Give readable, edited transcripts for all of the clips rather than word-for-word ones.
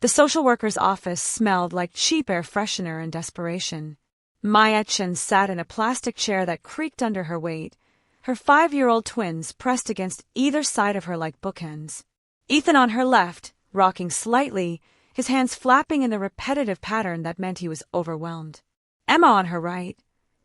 The social worker's office smelled like cheap air freshener and desperation. Chen sat in a plastic chair that creaked under her weight, her 5-year-old twins pressed against either side of her like bookends. Ethan on her left, rocking slightly, his hands flapping in a repetitive pattern that meant he was overwhelmed. Emma on her right,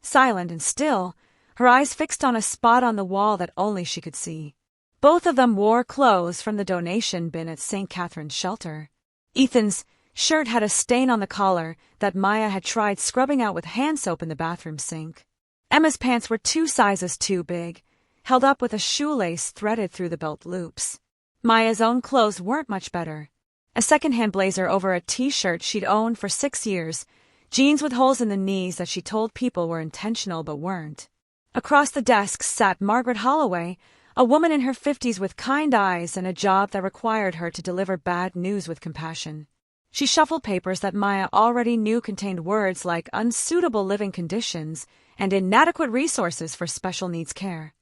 silent and still, her eyes fixed on a spot on the wall that only she could see. Both of them wore clothes from the donation bin at St. Catherine's shelter. Ethan's shirt had a stain on the collar that Maya had tried scrubbing out with hand soap in the bathroom sink. Emma's pants were 2 sizes too big, held up with a shoelace threaded through the belt loops. Maya's own clothes weren't much better. A second-hand blazer over a t-shirt she'd owned for 6 years, jeans with holes in the knees that she told people were intentional but weren't. Across the desk sat Margaret Holloway, a woman in her 50s with kind eyes and a job that required her to deliver bad news with compassion. She shuffled papers that Maya already knew contained words like unsuitable living conditions and inadequate resources for special needs care.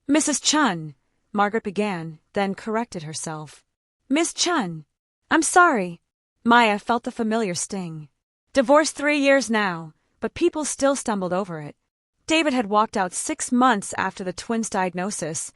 "Mrs. Chen," Margaret began, then corrected herself. "Miss Chen. I'm sorry." Maya felt the familiar sting. Divorced 3 years now, but people still stumbled over it. David had walked out 6 months after the twins' diagnosis,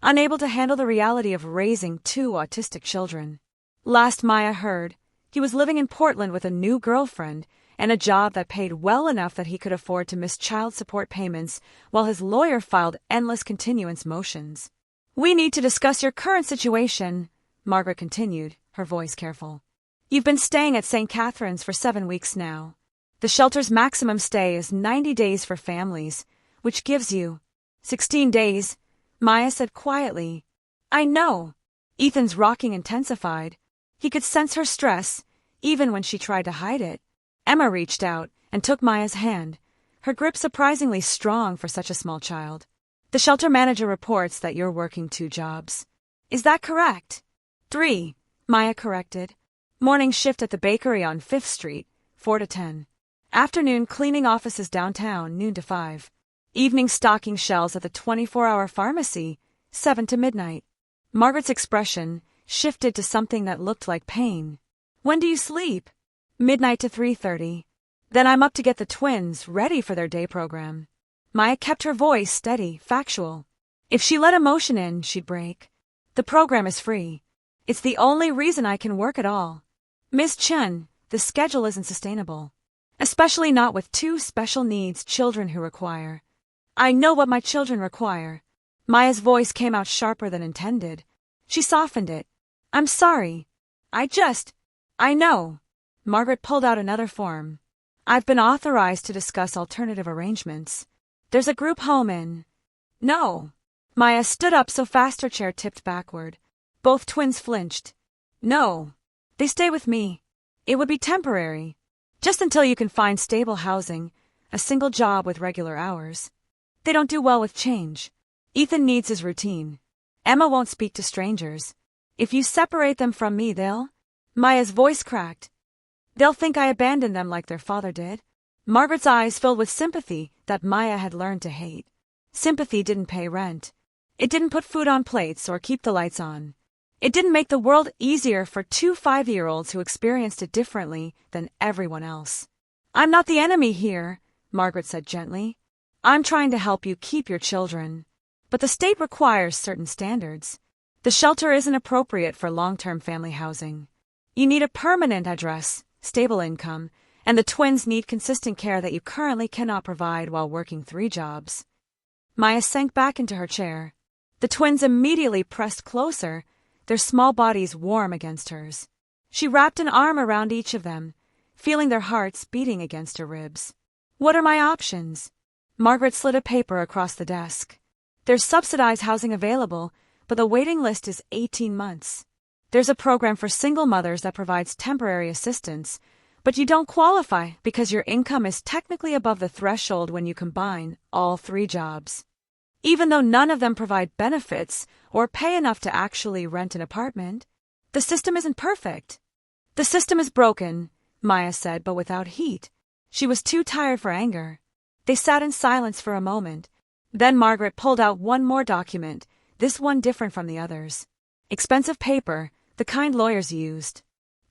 unable to handle the reality of raising 2 autistic children. Last Maya heard, he was living in Portland with a new girlfriend and a job that paid well enough that he could afford to miss child support payments while his lawyer filed endless continuance motions. "We need to discuss your current situation," Margaret continued, her voice careful. "You've been staying at St. Catherine's for 7 weeks now. The shelter's maximum stay is 90 days for families, which gives you 16 days, Maya said quietly. "I know." Ethan's rocking intensified. He could sense her stress, even when she tried to hide it. Emma reached out and took Maya's hand, her grip surprisingly strong for such a small child. "The shelter manager reports that you're working 2 jobs. Is that correct?" 3, Maya corrected. Morning shift at the bakery on 5th Street, 4 to 10. Afternoon cleaning offices downtown, noon to 5. Evening stocking shelves at the 24-hour pharmacy, 7 to midnight. Margaret's expression shifted to something that looked like pain. "When do you sleep?" "Midnight to 3:30. Then I'm up to get the twins ready for their day program." Maya kept her voice steady, factual. If she let emotion in, she'd break. "The program is free. It's the only reason I can work at all. Miss Chen, the schedule isn't sustainable. Especially not with 2 special needs children who require." "I know what my children require." Maya's voice came out sharper than intended. She softened it. "I'm sorry. I know." Margaret pulled out another form. "I've been authorized to discuss alternative arrangements. There's a group home in." "No." Maya stood up so fast her chair tipped backward. Both twins flinched. "No. They stay with me. It would be temporary. Just until you can find stable housing, a single job with regular hours. They don't do well with change. Ethan needs his routine. Emma won't speak to strangers. If you separate them from me, they'll..." Maya's voice cracked. "They'll think I abandoned them like their father did." Margaret's eyes filled with sympathy that Maya had learned to hate. Sympathy didn't pay rent. It didn't put food on plates or keep the lights on. It didn't make the world easier for 2 5-year-olds who experienced it differently than everyone else. "I'm not the enemy here," Margaret said gently. "I'm trying to help you keep your children. But the state requires certain standards. The shelter isn't appropriate for long-term family housing. You need a permanent address, stable income, and the twins need consistent care that you currently cannot provide while working 3 jobs. Maya sank back into her chair. The twins immediately pressed closer, their small bodies warm against hers. She wrapped an arm around each of them, feeling their hearts beating against her ribs. "What are my options?" Margaret slid a paper across the desk. "There's subsidized housing available, but the waiting list is 18 months. There's a program for single mothers that provides temporary assistance, but you don't qualify because your income is technically above the threshold when you combine all 3 jobs. Even though none of them provide benefits or pay enough to actually rent an apartment, the system isn't perfect." "The system is broken," Maya said, but without heat. She was too tired for anger. They sat in silence for a moment. Then Margaret pulled out one more document, this one different from the others. Expensive paper, the kind lawyers used.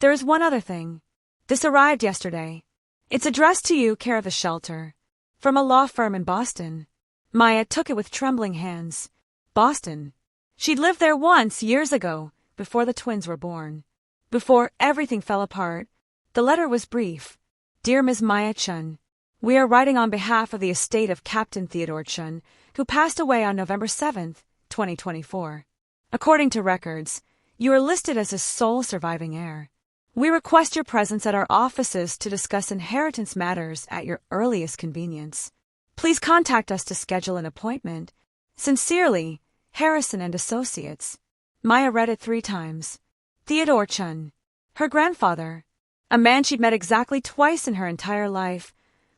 There is one other thing. This arrived yesterday. It's addressed to you, care of the shelter. From a law firm in Boston. Maya took it with trembling hands. Boston. She'd lived there once, years ago, before the twins were born. Before everything fell apart. The letter was brief. Dear Ms. Maya Chen, we are writing on behalf of the estate of Captain Theodore Chen, who passed away on November 7, 2024. According to records, you are listed as his sole surviving heir. We request your presence at our offices to discuss inheritance matters at your earliest convenience. Please contact us to schedule an appointment. Sincerely, Harrison and Associates. Maya read it 3 times. Theodore Chen. Her grandfather. A man she'd met exactly twice in her entire life,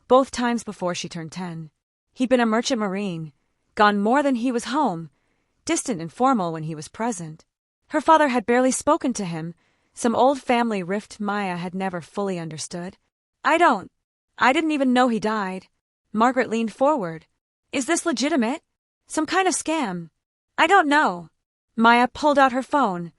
both times before she turned 10. He'd been a merchant marine, gone more than he was home, distant and formal when he was present. Her father had barely spoken to him, some old family rift Maya had never fully understood. I didn't even know he died. Margaret leaned forward. Is this legitimate? Some kind of scam? I don't know. Maya pulled out her phone,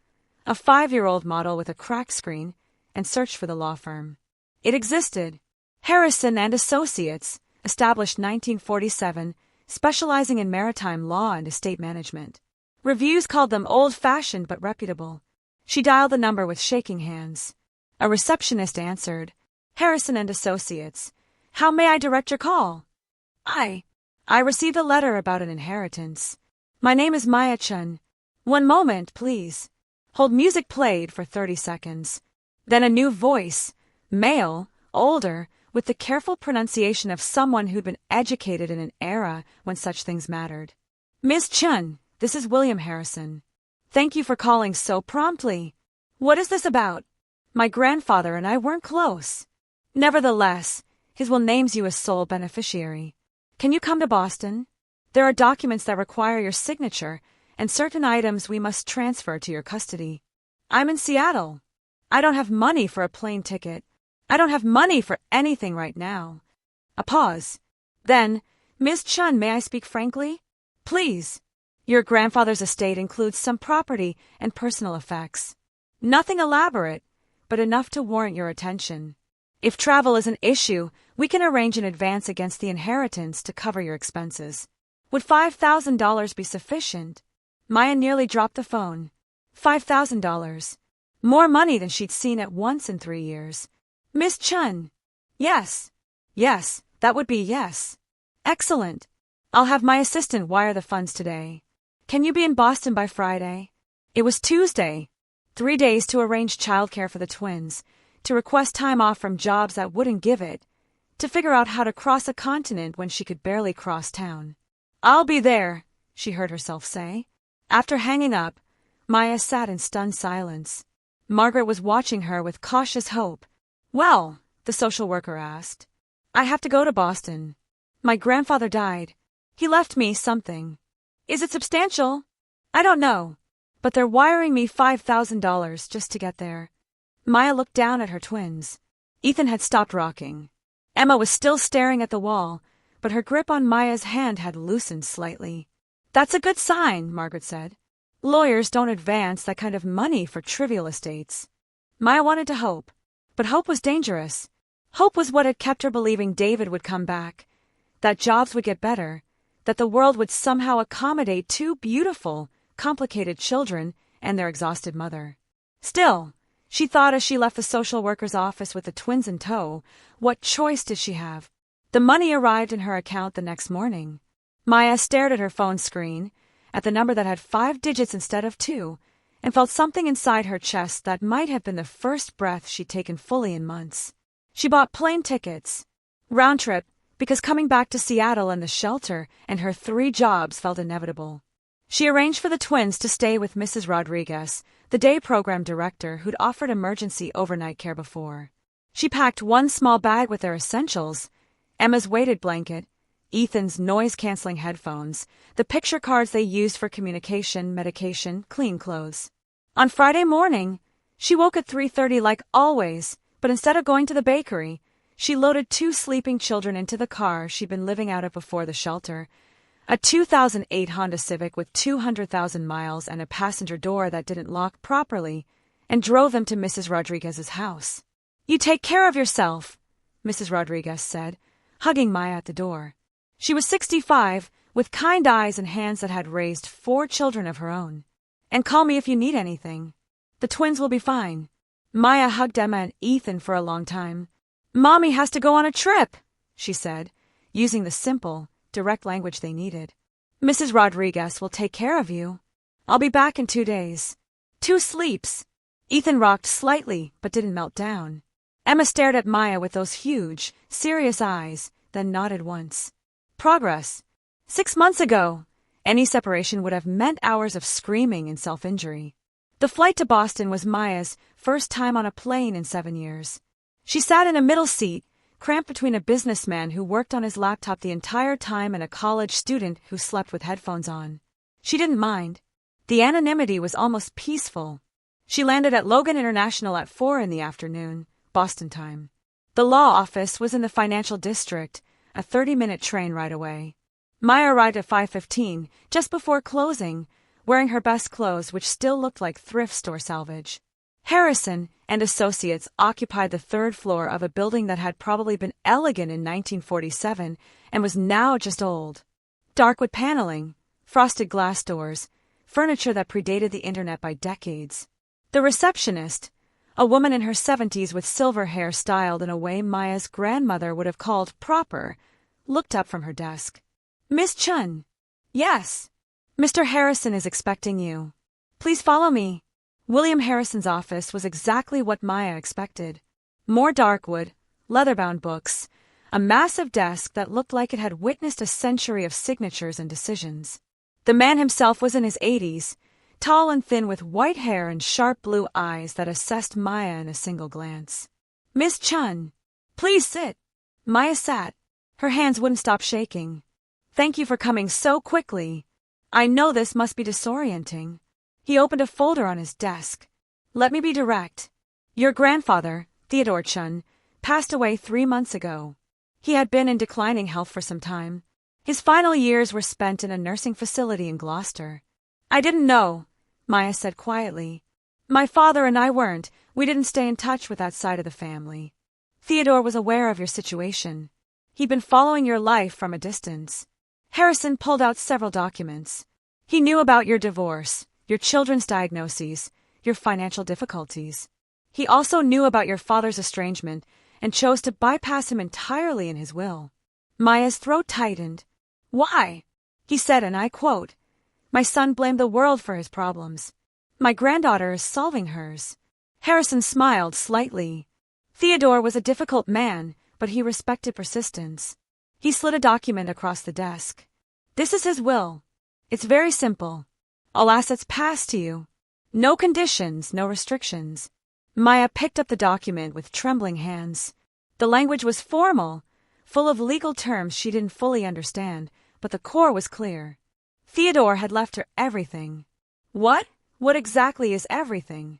a 5-year-old model with a cracked screen, and searched for the law firm. It existed. Harrison and Associates, established 1947, specializing in maritime law and estate management. Reviews called them old-fashioned but reputable. She dialed the number with shaking hands. A receptionist answered. Harrison and Associates. How may I direct your call? I received a letter about an inheritance. My name is Maya Chen. One moment, please. Hold music played for 30 seconds. Then a new voice, male, older, with the careful pronunciation of someone who'd been educated in an era when such things mattered. Ms. Chen, this is William Harrison. Thank you for calling so promptly. What is this about? My grandfather and I weren't close. Nevertheless, his will names you as sole beneficiary. Can you come to Boston? There are documents that require your signature and certain items we must transfer to your custody. I'm in Seattle. I don't have money for a plane ticket. I don't have money for anything right now. A pause. Then, Ms. Chen, may I speak frankly? Please. Your grandfather's estate includes some property and personal effects. Nothing elaborate, but enough to warrant your attention. If travel is an issue, we can arrange in advance against the inheritance to cover your expenses. Would $5,000 be sufficient? Maya nearly dropped the phone. $5,000. More money than she'd seen at once in 3 years. Miss Chen. Yes. Yes, that would be yes. Excellent. I'll have my assistant wire the funds today. Can you be in Boston by Friday? It was Tuesday. 3 days to arrange childcare for the twins, to request time off from jobs that wouldn't give it, to figure out how to cross a continent when she could barely cross town. I'll be there, she heard herself say. After hanging up, Maya sat in stunned silence. Margaret was watching her with cautious hope. Well, the social worker asked. I have to go to Boston. My grandfather died. He left me something. Is it substantial? I don't know, but they're wiring me $5,000 just to get there. Maya looked down at her twins. Ethan had stopped rocking. Emma was still staring at the wall, but her grip on Maya's hand had loosened slightly. That's a good sign, Margaret said. Lawyers don't advance that kind of money for trivial estates. Maya wanted to hope, but hope was dangerous. Hope was what had kept her believing David would come back, that jobs would get better, that the world would somehow accommodate 2 beautiful, complicated children and their exhausted mother. Still, she thought as she left the social worker's office with the twins in tow, what choice did she have? The money arrived in her account the next morning. Maya stared at her phone screen, at the number that had 5 digits instead of 2, and felt something inside her chest that might have been the first breath she'd taken fully in months. She bought plane tickets. Round trip, because coming back to Seattle and the shelter and her 3 jobs felt inevitable. She arranged for the twins to stay with Mrs. Rodriguez, the day program director who'd offered emergency overnight care before. She packed 1 small bag with their essentials, Emma's weighted blanket, Ethan's noise-canceling headphones, the picture cards they used for communication, medication, clean clothes. On Friday morning, she woke at 3:30 like always, but instead of going to the bakery, she loaded 2 sleeping children into the car she'd been living out of before the shelter, a 2008 Honda Civic with 200,000 miles and a passenger door that didn't lock properly, and drove them to Mrs. Rodriguez's house. "You take care of yourself," Mrs. Rodriguez said, hugging Maya at the door. She was 65, with kind eyes and hands that had raised 4 children of her own. "And call me if you need anything. The twins will be fine." Maya hugged Emma and Ethan for a long time. "Mommy has to go on a trip," she said, using the simple, direct language they needed. "Mrs. Rodriguez will take care of you. I'll be back in 2 days." 2 sleeps. Ethan rocked slightly, but didn't melt down. Emma stared at Maya with those huge, serious eyes, then nodded once. Progress. 6 months ago, any separation would have meant hours of screaming and self-injury. The flight to Boston was Maya's first time on a plane in 7 years. She sat in a middle seat, cramped between a businessman who worked on his laptop the entire time and a college student who slept with headphones on. She didn't mind. The anonymity was almost peaceful. She landed at Logan International at 4 in the afternoon, Boston time. The law office was in the financial district, a 30-minute train ride away. Maya arrived at 5:15, just before closing, wearing her best clothes, which still looked like thrift store salvage. Harrison and Associates occupied the 3rd floor of a building that had probably been elegant in 1947 and was now just old. Dark wood paneling, frosted glass doors, furniture that predated the internet by decades. The receptionist, a woman in her 70s with silver hair styled in a way Maya's grandmother would have called proper, looked up from her desk. "Miss Chen." "Yes." "Mr. Harrison is expecting you. Please follow me." William Harrison's office was exactly what Maya expected. More darkwood, leather-bound books, a massive desk that looked like it had witnessed a century of signatures and decisions. The man himself was in his 80s, tall and thin with white hair and sharp blue eyes that assessed Maya in a single glance. "Miss Chen, please sit." Maya sat. Her hands wouldn't stop shaking. "Thank you for coming so quickly. I know this must be disorienting." He opened a folder on his desk. "Let me be direct. Your grandfather, Theodore Chen, passed away 3 months ago. He had been in declining health for some time. His final years were spent in a nursing facility in Gloucester." "I didn't know," Maya said quietly. "My father and I weren't. We didn't stay in touch with that side of the family. Theodore was aware of your situation. He'd been following your life from a distance." Harrison pulled out several documents. "He knew about your divorce, your children's diagnoses, your financial difficulties. He also knew about your father's estrangement and chose to bypass him entirely in his will." Maya's throat tightened. "Why?" He said, and I quote, "My son blamed the world for his problems. My granddaughter is solving hers." Harrison smiled slightly. Theodore was a difficult man, but he respected persistence. He slid a document across the desk. "This is his will. It's very simple. All assets pass to you. No conditions, no restrictions." Maya picked up the document with trembling hands. The language was formal, full of legal terms she didn't fully understand, but the core was clear. Theodore had left her everything. What? What exactly is everything?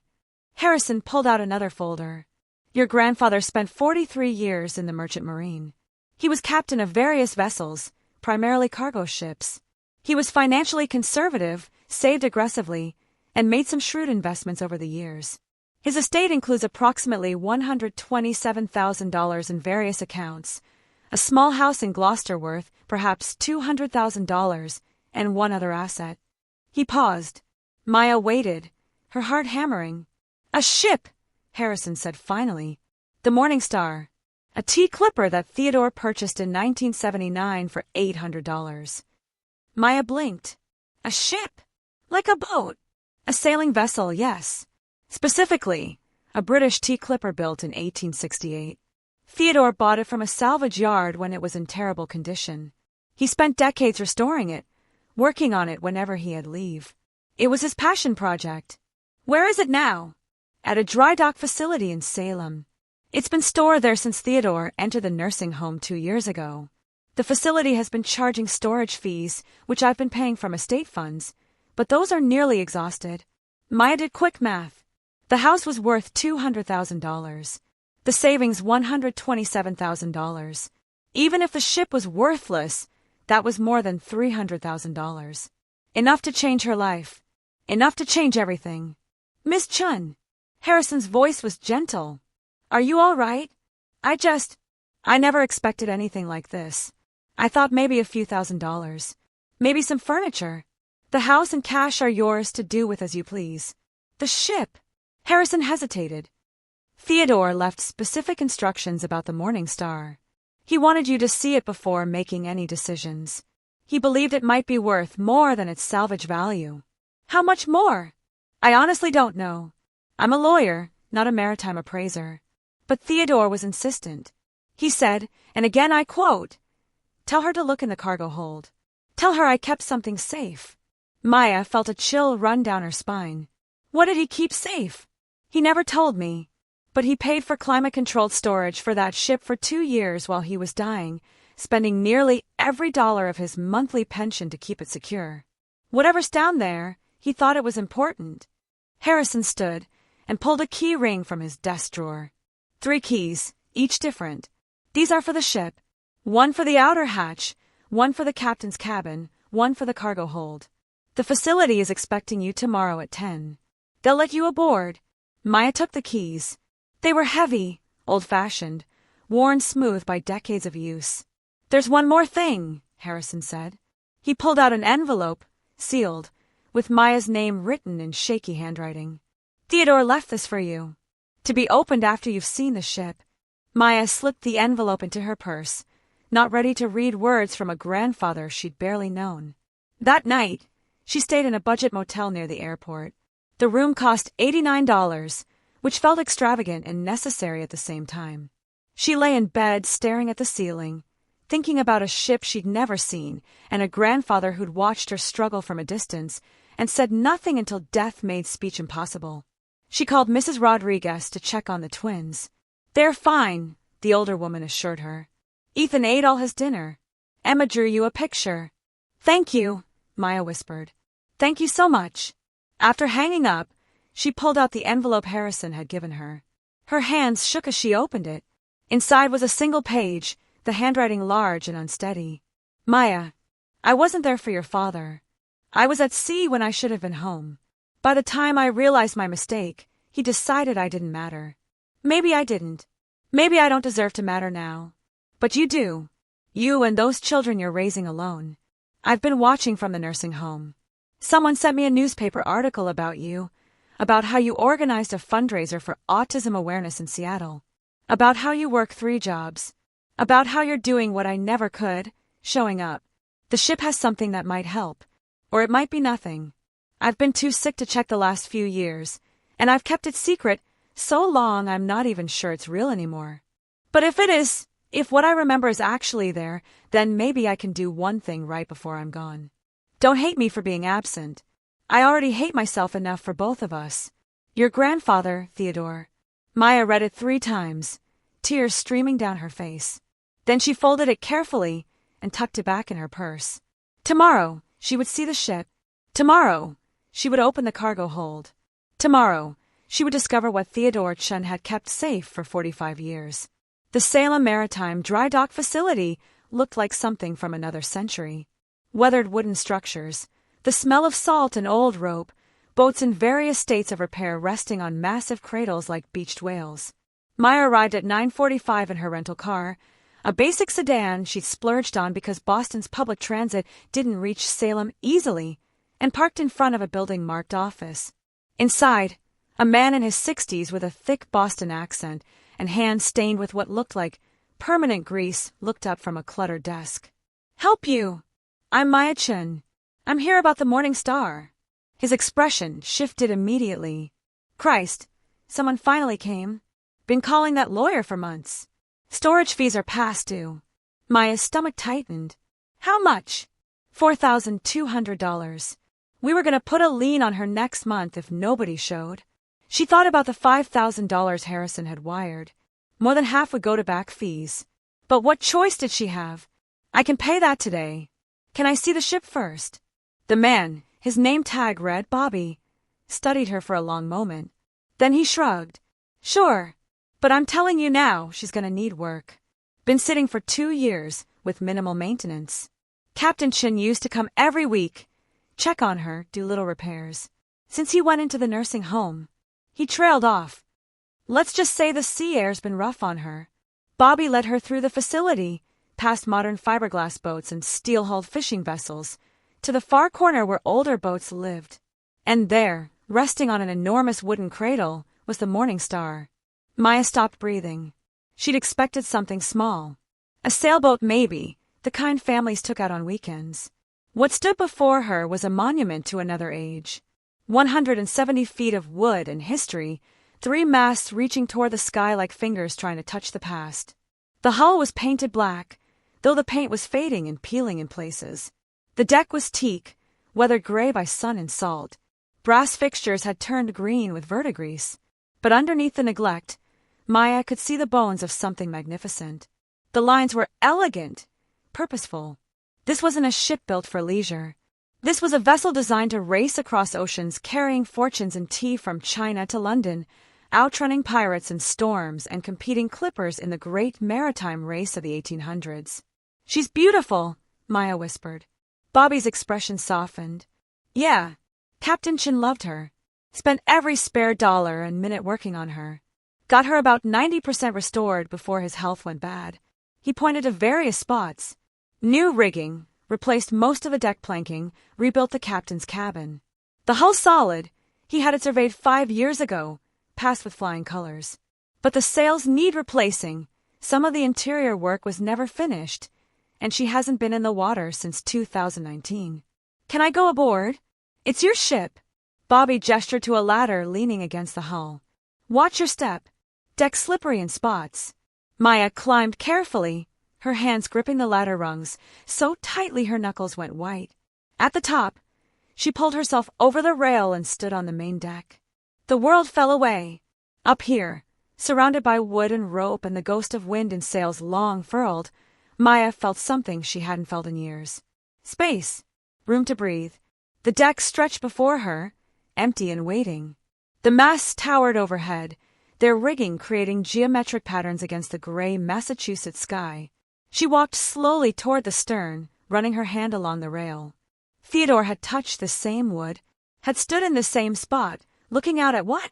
Harrison pulled out another folder. "Your grandfather spent 43 years in the Merchant Marine. He was captain of various vessels, primarily cargo ships. He was financially conservative, saved aggressively, and made some shrewd investments over the years. His estate includes approximately $127,000 in various accounts, a small house in Gloucester worth perhaps $200,000, and one other asset." He paused. Maya waited, her heart hammering. "A ship," Harrison said finally. "The Morning Star. A T-clipper that Theodore purchased in 1979 for $800. Maya blinked. "A ship? Like a boat?" "A sailing vessel, yes. Specifically, a British T-clipper built in 1868. Theodore bought it from a salvage yard when it was in terrible condition. He spent decades restoring it, working on it whenever he had leave. It was his passion project." "Where is it now?" "At a dry dock facility in Salem. It's been stored there since Theodore entered the nursing home 2 years ago. The facility has been charging storage fees, which I've been paying from estate funds, but those are nearly exhausted." Maya did quick math. The house was worth $200,000. The savings $127,000. Even if the ship was worthless, that was more than $300,000. Enough to change her life. Enough to change everything. "Miss Chen," Harrison's voice was gentle. Are you all right? I never expected anything like this. I thought maybe a few $1,000s. Maybe some furniture. The house and cash are yours to do with as you please. The ship. Harrison hesitated. Theodore left specific instructions about the Morning Star. He wanted you to see it before making any decisions. He believed it might be worth more than its salvage value. How much more? I honestly don't know. I'm a lawyer, not a maritime appraiser. But Theodore was insistent. He said, and again I quote, "Tell her to look in the cargo hold. Tell her I kept something safe." Maya felt a chill run down her spine. What did he keep safe? He never told me. But he paid for climate-controlled storage for that ship for 2 years while he was dying, spending nearly every dollar of his monthly pension to keep it secure. Whatever's down there, he thought it was important. Harrison stood and pulled a key ring from his desk drawer. 3 keys, each different. These are for the ship. 1 for the outer hatch, 1 for the captain's cabin, 1 for the cargo hold. The facility is expecting you tomorrow at 10. They'll let you aboard. Maya took the keys. They were heavy, old-fashioned, worn smooth by decades of use. There's one more thing, Harrison said. He pulled out an envelope, sealed, with Maya's name written in shaky handwriting. Theodore left this for you, to be opened after you've seen the ship. Maya slipped the envelope into her purse, not ready to read words from a grandfather she'd barely known. That night, she stayed in a budget motel near the airport. The room cost $89, which felt extravagant and necessary at the same time. She lay in bed staring at the ceiling, thinking about a ship she'd never seen and a grandfather who'd watched her struggle from a distance and said nothing until death made speech impossible. She called Mrs. Rodriguez to check on the twins. They're fine, the older woman assured her. Ethan ate all his dinner. Emma drew you a picture. Thank you, Maya whispered. Thank you so much. After hanging up, she pulled out the envelope Harrison had given her. Her hands shook as she opened it. Inside was a single page, the handwriting large and unsteady. Maya, I wasn't there for your father. I was at sea when I should have been home. By the time I realized my mistake, he decided I didn't matter. Maybe I didn't. Maybe I don't deserve to matter now. But you do. You and those children you're raising alone. I've been watching from the nursing home. Someone sent me a newspaper article about you, about how you organized a fundraiser for autism awareness in Seattle, about how you work 3 jobs, about how you're doing what I never could, showing up. The ship has something that might help, or it might be nothing. I've been too sick to check the last few years, and I've kept it secret so long I'm not even sure it's real anymore. But if it is, if what I remember is actually there, then maybe I can do one thing right before I'm gone. Don't hate me for being absent. I already hate myself enough for both of us. Your grandfather, Theodore. Maya read it 3 times, tears streaming down her face. Then she folded it carefully and tucked it back in her purse. Tomorrow, she would see the ship. Tomorrow, she would open the cargo hold. Tomorrow, she would discover what Theodore Chen had kept safe for 45 years. The Salem Maritime Dry Dock Facility looked like something from another century. Weathered wooden structures, the smell of salt and old rope, boats in various states of repair resting on massive cradles like beached whales. Maya arrived at 9:45 in her rental car, a basic sedan she'd splurged on because Boston's public transit didn't reach Salem easily, and parked in front of a building marked office. Inside, a man in his 60s with a thick Boston accent and hands stained with what looked like permanent grease looked up from a cluttered desk. Help you! I'm Maya Chen. I'm here about the Morning Star. His expression shifted immediately. Christ, someone finally came. Been calling that lawyer for months. Storage fees are past due. Maya's stomach tightened. How much? $4,200. We were going to put a lien on her next month if nobody showed. She thought about the $5,000 Harrison had wired. More than half would go to back fees. But what choice did she have? I can pay that today. Can I see the ship first? The man, his name tag read Bobby, studied her for a long moment. Then he shrugged. Sure, but I'm telling you now she's going to need work. Been sitting for 2 years with minimal maintenance. Captain Chen used to come every week, check on her, do little repairs. Since he went into the nursing home, he trailed off, Let's just say the sea air's been rough on her. Bobby led her through the facility, past modern fiberglass boats and steel-hulled fishing vessels, to the far corner where older boats lived. And there, resting on an enormous wooden cradle, was the Morning Star. Maya stopped breathing. She'd expected something small. A sailboat maybe, the kind families took out on weekends. What stood before her was a monument to another age. 170 feet of wood and history, 3 masts reaching toward the sky like fingers trying to touch the past. The hull was painted black, though the paint was fading and peeling in places. The deck was teak, weathered gray by sun and salt. Brass fixtures had turned green with verdigris. But underneath the neglect, Maya could see the bones of something magnificent. The lines were elegant, purposeful. This wasn't a ship built for leisure. This was a vessel designed to race across oceans, carrying fortunes in tea from China to London, outrunning pirates in storms and competing clippers in the great maritime race of the 1800s. "She's beautiful," Maya whispered. Bobby's expression softened. "Yeah, Captain Chen loved her. Spent every spare dollar and minute working on her. Got her about 90% restored before his health went bad. He pointed to various spots. New rigging, replaced most of the deck planking, rebuilt the captain's cabin. The hull solid. He had it surveyed 5 years ago, passed with flying colors. But the sails need replacing. Some of the interior work was never finished, and she hasn't been in the water since 2019. Can I go aboard? It's your ship." Bobby gestured to a ladder leaning against the hull. "Watch your step. Deck slippery in spots." Maya climbed carefully, her hands gripping the ladder rungs so tightly her knuckles went white. At the top, she pulled herself over the rail and stood on the main deck. The world fell away. Up here, surrounded by wood and rope and the ghost of wind in sails long furled, Maya felt something she hadn't felt in years. Space. Room to breathe. The deck stretched before her, empty and waiting. The masts towered overhead, their rigging creating geometric patterns against the gray Massachusetts sky. She walked slowly toward the stern, running her hand along the rail. Theodore had touched the same wood, had stood in the same spot, looking out at what?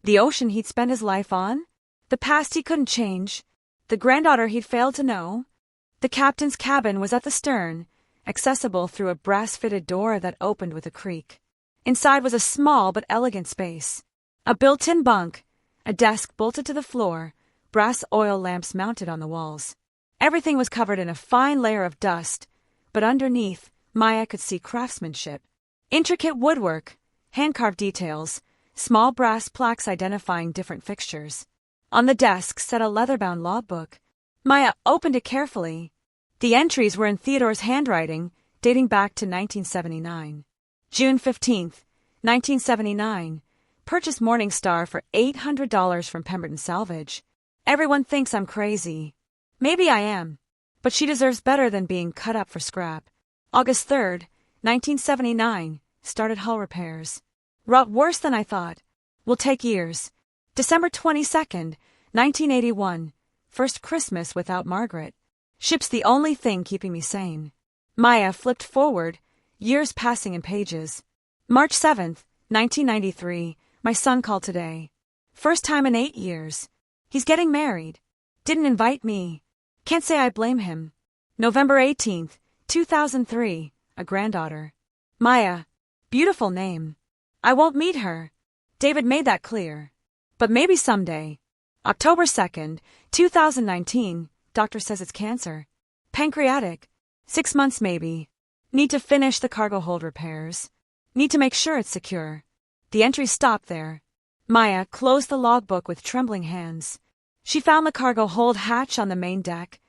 The ocean he'd spent his life on? The past he couldn't change? The granddaughter he'd failed to know? The captain's cabin was at the stern, accessible through a brass-fitted door that opened with a creak. Inside was a small but elegant space. A built-in bunk, a desk bolted to the floor, brass oil lamps mounted on the walls. Everything was covered in a fine layer of dust, but underneath, Maya could see craftsmanship. Intricate woodwork, hand-carved details, small brass plaques identifying different fixtures. On the desk sat a leather-bound logbook. Maya opened it carefully. The entries were in Theodore's handwriting, dating back to 1979. June 15th, 1979. Purchased Morning Star for $800 from Pemberton Salvage. Everyone thinks I'm crazy. Maybe I am. But she deserves better than being cut up for scrap. August 3rd, 1979. Started hull repairs. Wrought worse than I thought. Will take years. December 22nd, 1981. First Christmas without Margaret. Ship's the only thing keeping me sane. Maya flipped forward, years passing in pages. March 7th, 1993. My son called today. First time in 8 years. He's getting married. Didn't invite me. Can't say I blame him. November 18th, 2003. A granddaughter. Maya. Beautiful name. I won't meet her. David made that clear. But maybe someday. October 2nd, 2019. Doctor says it's cancer. Pancreatic. 6 months maybe. Need to finish the cargo hold repairs. Need to make sure it's secure. The entries stopped there. Maya closed the logbook with trembling hands. She found the cargo hold hatch on the main deck,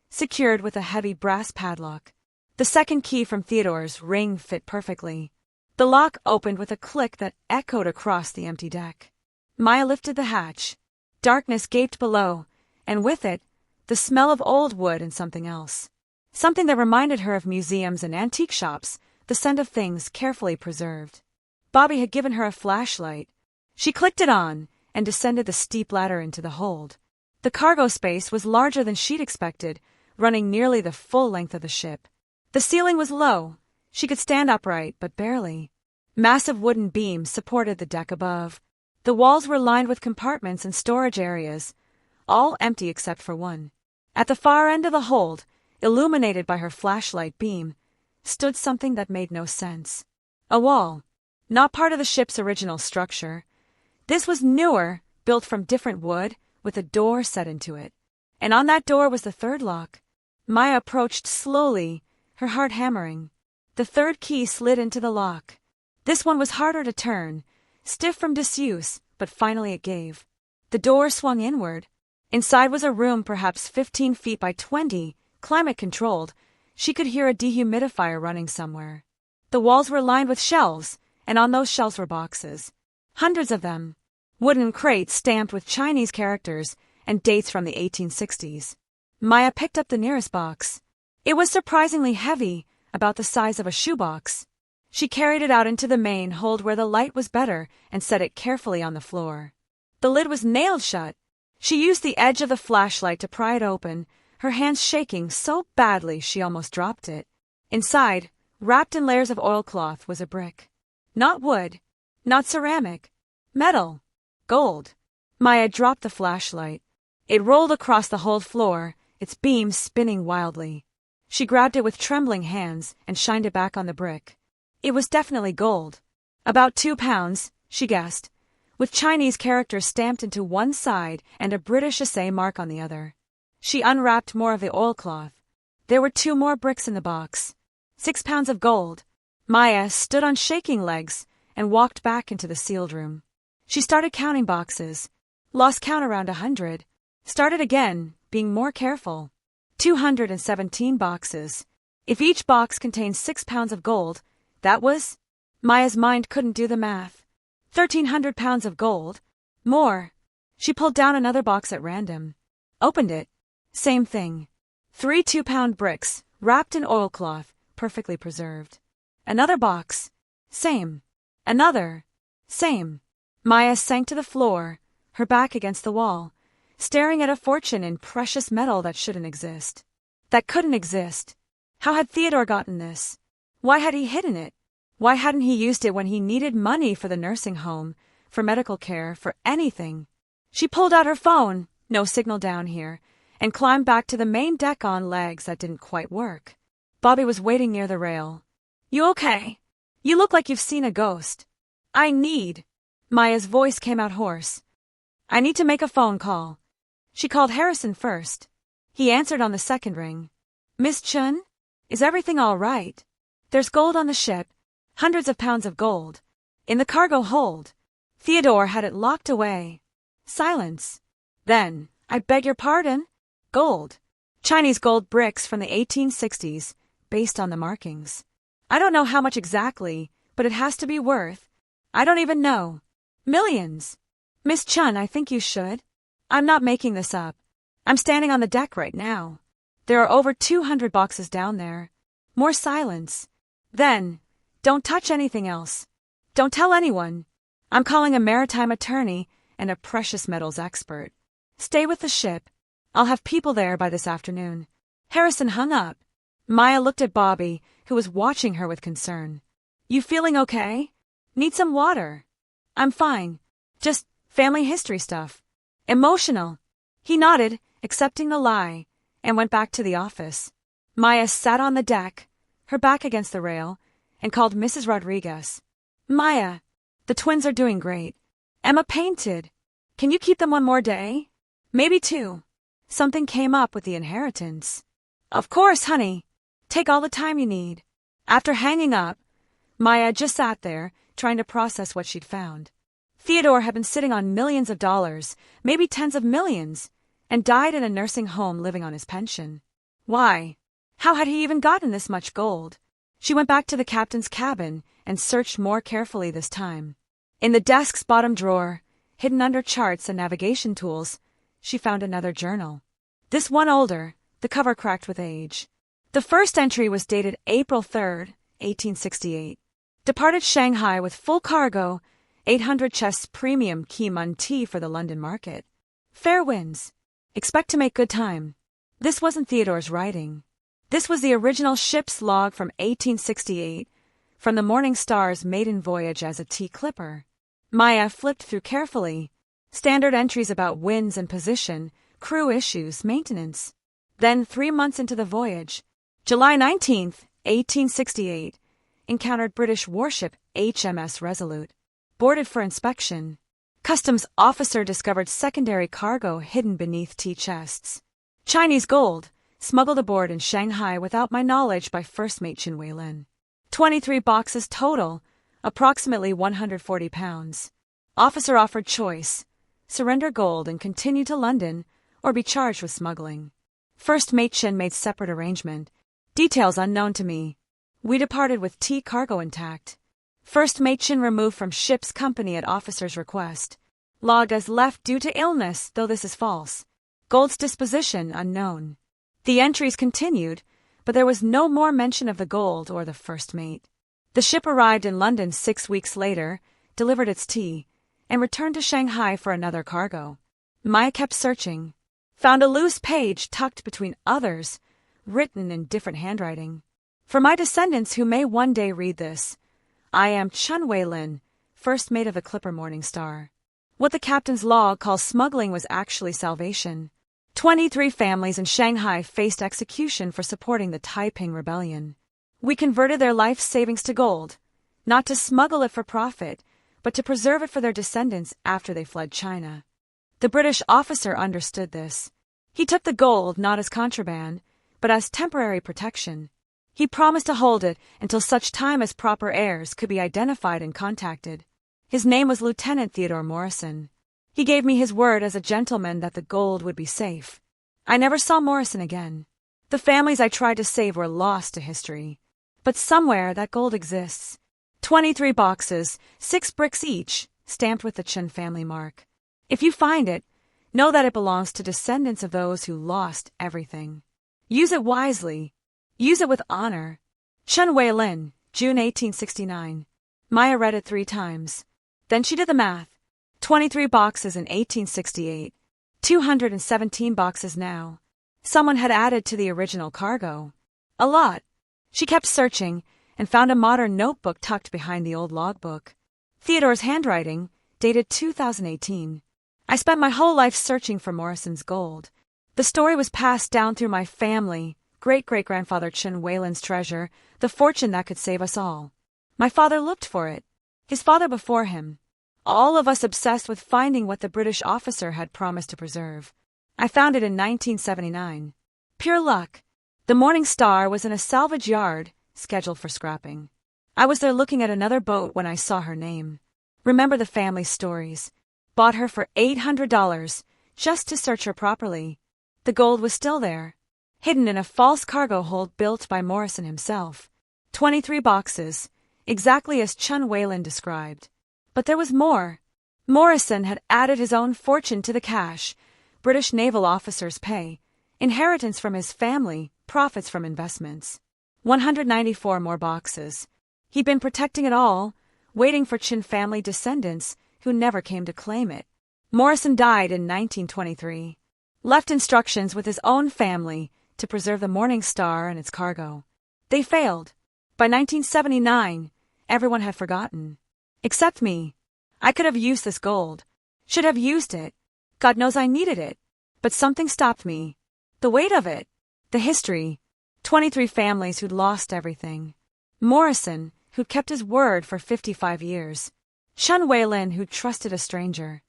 secured with a heavy brass padlock. The second key from Theodore's ring fit perfectly. The lock opened with a click that echoed across the empty deck. Maya lifted the hatch. Darkness gaped below, and with it, the smell of old wood and something else. Something that reminded her of museums and antique shops, the scent of things carefully preserved. Bobby had given her a flashlight. She clicked it on and descended the steep ladder into the hold. The cargo space was larger than she'd expected, running nearly the full length of the ship. The ceiling was low. She could stand upright, but barely. Massive wooden beams supported the deck above. The walls were lined with compartments and storage areas, all empty except for one. At the far end of the hold, illuminated by her flashlight beam, stood something that made no sense. A wall. Not part of the ship's original structure. This was newer, built from different wood, with a door set into it. And on that door was the third lock. Maya approached slowly, her heart hammering. The third key slid into the lock. This one was harder to turn, stiff from disuse, but finally it gave. The door swung inward. Inside was a room perhaps 15 feet by 20, climate-controlled. She could hear a dehumidifier running somewhere. The walls were lined with shelves, and on those shelves were boxes. Hundreds of them. Wooden crates stamped with Chinese characters and dates from the 1860s. Maya picked up the nearest box. It was surprisingly heavy, about the size of a shoebox. She carried it out into the main hold where the light was better and set it carefully on the floor. The lid was nailed shut. She used the edge of the flashlight to pry it open, her hands shaking so badly she almost dropped it. Inside, wrapped in layers of oilcloth, was a brick. Not wood, not ceramic, metal, gold. Maya dropped the flashlight. It rolled across the whole floor, its beams spinning wildly. She grabbed it with trembling hands and shined it back on the brick. It was definitely gold. About 2 pounds, she guessed, with Chinese characters stamped into one side and a British assay mark on the other. She unwrapped more of the oilcloth. There were 2 more bricks in the box. 6 pounds of gold. Maya stood on shaking legs and walked back into the sealed room. She started counting boxes. Lost count around 100. Started again, being more careful. 217 boxes. If each box contained 6 pounds of gold, that was... Maya's mind couldn't do the math. 1,300 pounds of gold. More. She pulled down another box at random. Opened it. Same thing. 3 2-pound bricks, wrapped in oilcloth, perfectly preserved. Another box. Same. Another. Same. Maya sank to the floor, her back against the wall, staring at a fortune in precious metal that shouldn't exist. That couldn't exist. How had Theodore gotten this? Why had he hidden it? Why hadn't he used it when he needed money for the nursing home, for medical care, for anything? She pulled out her phone, no signal down here, and climbed back to the main deck on legs that didn't quite work. Bobby was waiting near the rail. You okay? You look like you've seen a ghost. I need... Maya's voice came out hoarse. I need to make a phone call. She called Harrison first. He answered on the second ring. Miss Chen? Is everything all right? There's gold on the ship. Hundreds of pounds of gold. In the cargo hold. Theodore had it locked away. Silence. Then, I beg your pardon? Gold. Chinese gold bricks from the 1860s, based on the markings. I don't know how much exactly, but it has to be worth... I don't even know. Millions. Miss Chen, I think you should. I'm not making this up. I'm standing on the deck right now. There are over 200 boxes down there. More silence. Then, don't touch anything else. Don't tell anyone. I'm calling a maritime attorney and a precious metals expert. Stay with the ship. I'll have people there by this afternoon. Harrison hung up. Maya looked at Bobby, who was watching her with concern. You feeling okay? Need some water? I'm fine. Just family history stuff. Emotional. He nodded, accepting the lie, and went back to the office. Maya sat on the deck, her back against the rail, and called Mrs. Rodriguez. Maya, the twins are doing great. Emma painted. Can you keep them one more day? Maybe 2. Something came up with the inheritance. Of course, honey. Take all the time you need. After hanging up, Maya just sat there, trying to process what she'd found. Theodore had been sitting on millions of dollars, maybe tens of millions, and died in a nursing home living on his pension. Why? How had he even gotten this much gold? She went back to the captain's cabin and searched more carefully this time. In the desk's bottom drawer, hidden under charts and navigation tools, she found another journal. This one older, the cover cracked with age. The first entry was dated April 3rd, 1868. Departed Shanghai with full cargo, 800 chests premium Keemun tea for the London market. Fair winds. Expect to make good time. This wasn't Theodore's writing. This was the original ship's log from 1868, from the Morning Star's maiden voyage as a tea clipper. Maya flipped through carefully. Standard entries about winds and position, crew issues, maintenance. Then 3 months into the voyage, July 19th, 1868, encountered British warship HMS Resolute. Boarded for inspection. Customs officer discovered secondary cargo hidden beneath tea chests. Chinese gold, smuggled aboard in Shanghai without my knowledge by first mate Chen Weilin. 23 boxes total, approximately 140 pounds. Officer offered choice: surrender gold and continue to London, or be charged with smuggling. First mate Chen made separate arrangement. Details unknown to me. We departed with tea cargo intact. First mate Chen removed from ship's company at officer's request. Logged as left due to illness, though this is false. Gold's disposition unknown. The entries continued, but there was no more mention of the gold or the first mate. The ship arrived in London 6 weeks later, delivered its tea, and returned to Shanghai for another cargo. Maya kept searching. Found a loose page tucked between others, written in different handwriting. For my descendants who may one day read this, I am Chen Weilin, first mate of the Clipper Morning Star. What the captain's log calls smuggling was actually salvation. 23 families in Shanghai faced execution for supporting the Taiping Rebellion. We converted their life savings to gold, not to smuggle it for profit, but to preserve it for their descendants after they fled China. The British officer understood this. He took the gold not as contraband, but as temporary protection. He promised to hold it until such time as proper heirs could be identified and contacted. His name was Lieutenant Theodore Morrison. He gave me his word as a gentleman that the gold would be safe. I never saw Morrison again. The families I tried to save were lost to history. But somewhere that gold exists. 23 boxes, 6 bricks each, stamped with the Chen family mark. If you find it, know that it belongs to descendants of those who lost everything. Use it wisely. Use it with honor. Chen Weilin, June 1869. Maya read it 3 times. Then she did the math. 23 boxes in 1868. 217 boxes now. Someone had added to the original cargo. A lot. She kept searching and found a modern notebook tucked behind the old logbook. Theodore's handwriting, dated 2018. I spent my whole life searching for Morrison's gold. The story was passed down through my family, great-great-grandfather Chen Weilin's treasure, the fortune that could save us all. My father looked for it. His father before him. All of us obsessed with finding what the British officer had promised to preserve. I found it in 1979. Pure luck. The Morning Star was in a salvage yard, scheduled for scrapping. I was there looking at another boat when I saw her name. Remember the family stories. Bought her for $800, just to search her properly. The gold was still there, hidden in a false cargo hold built by Morrison himself. 23 boxes, exactly as Chen Weilin described. But there was more. Morrison had added his own fortune to the cash, British naval officers' pay, inheritance from his family, profits from investments. 194 more boxes. He'd been protecting it all, waiting for Chen family descendants who never came to claim it. Morrison died in 1923. Left instructions with his own family to preserve the Morning Star and its cargo. They failed. By 1979, everyone had forgotten. Except me. I could have used this gold. Should have used it. God knows I needed it. But something stopped me. The weight of it. The history. 23 families who'd lost everything. Morrison, who'd kept his word for 55 years. Chen Weilin, who'd trusted a stranger.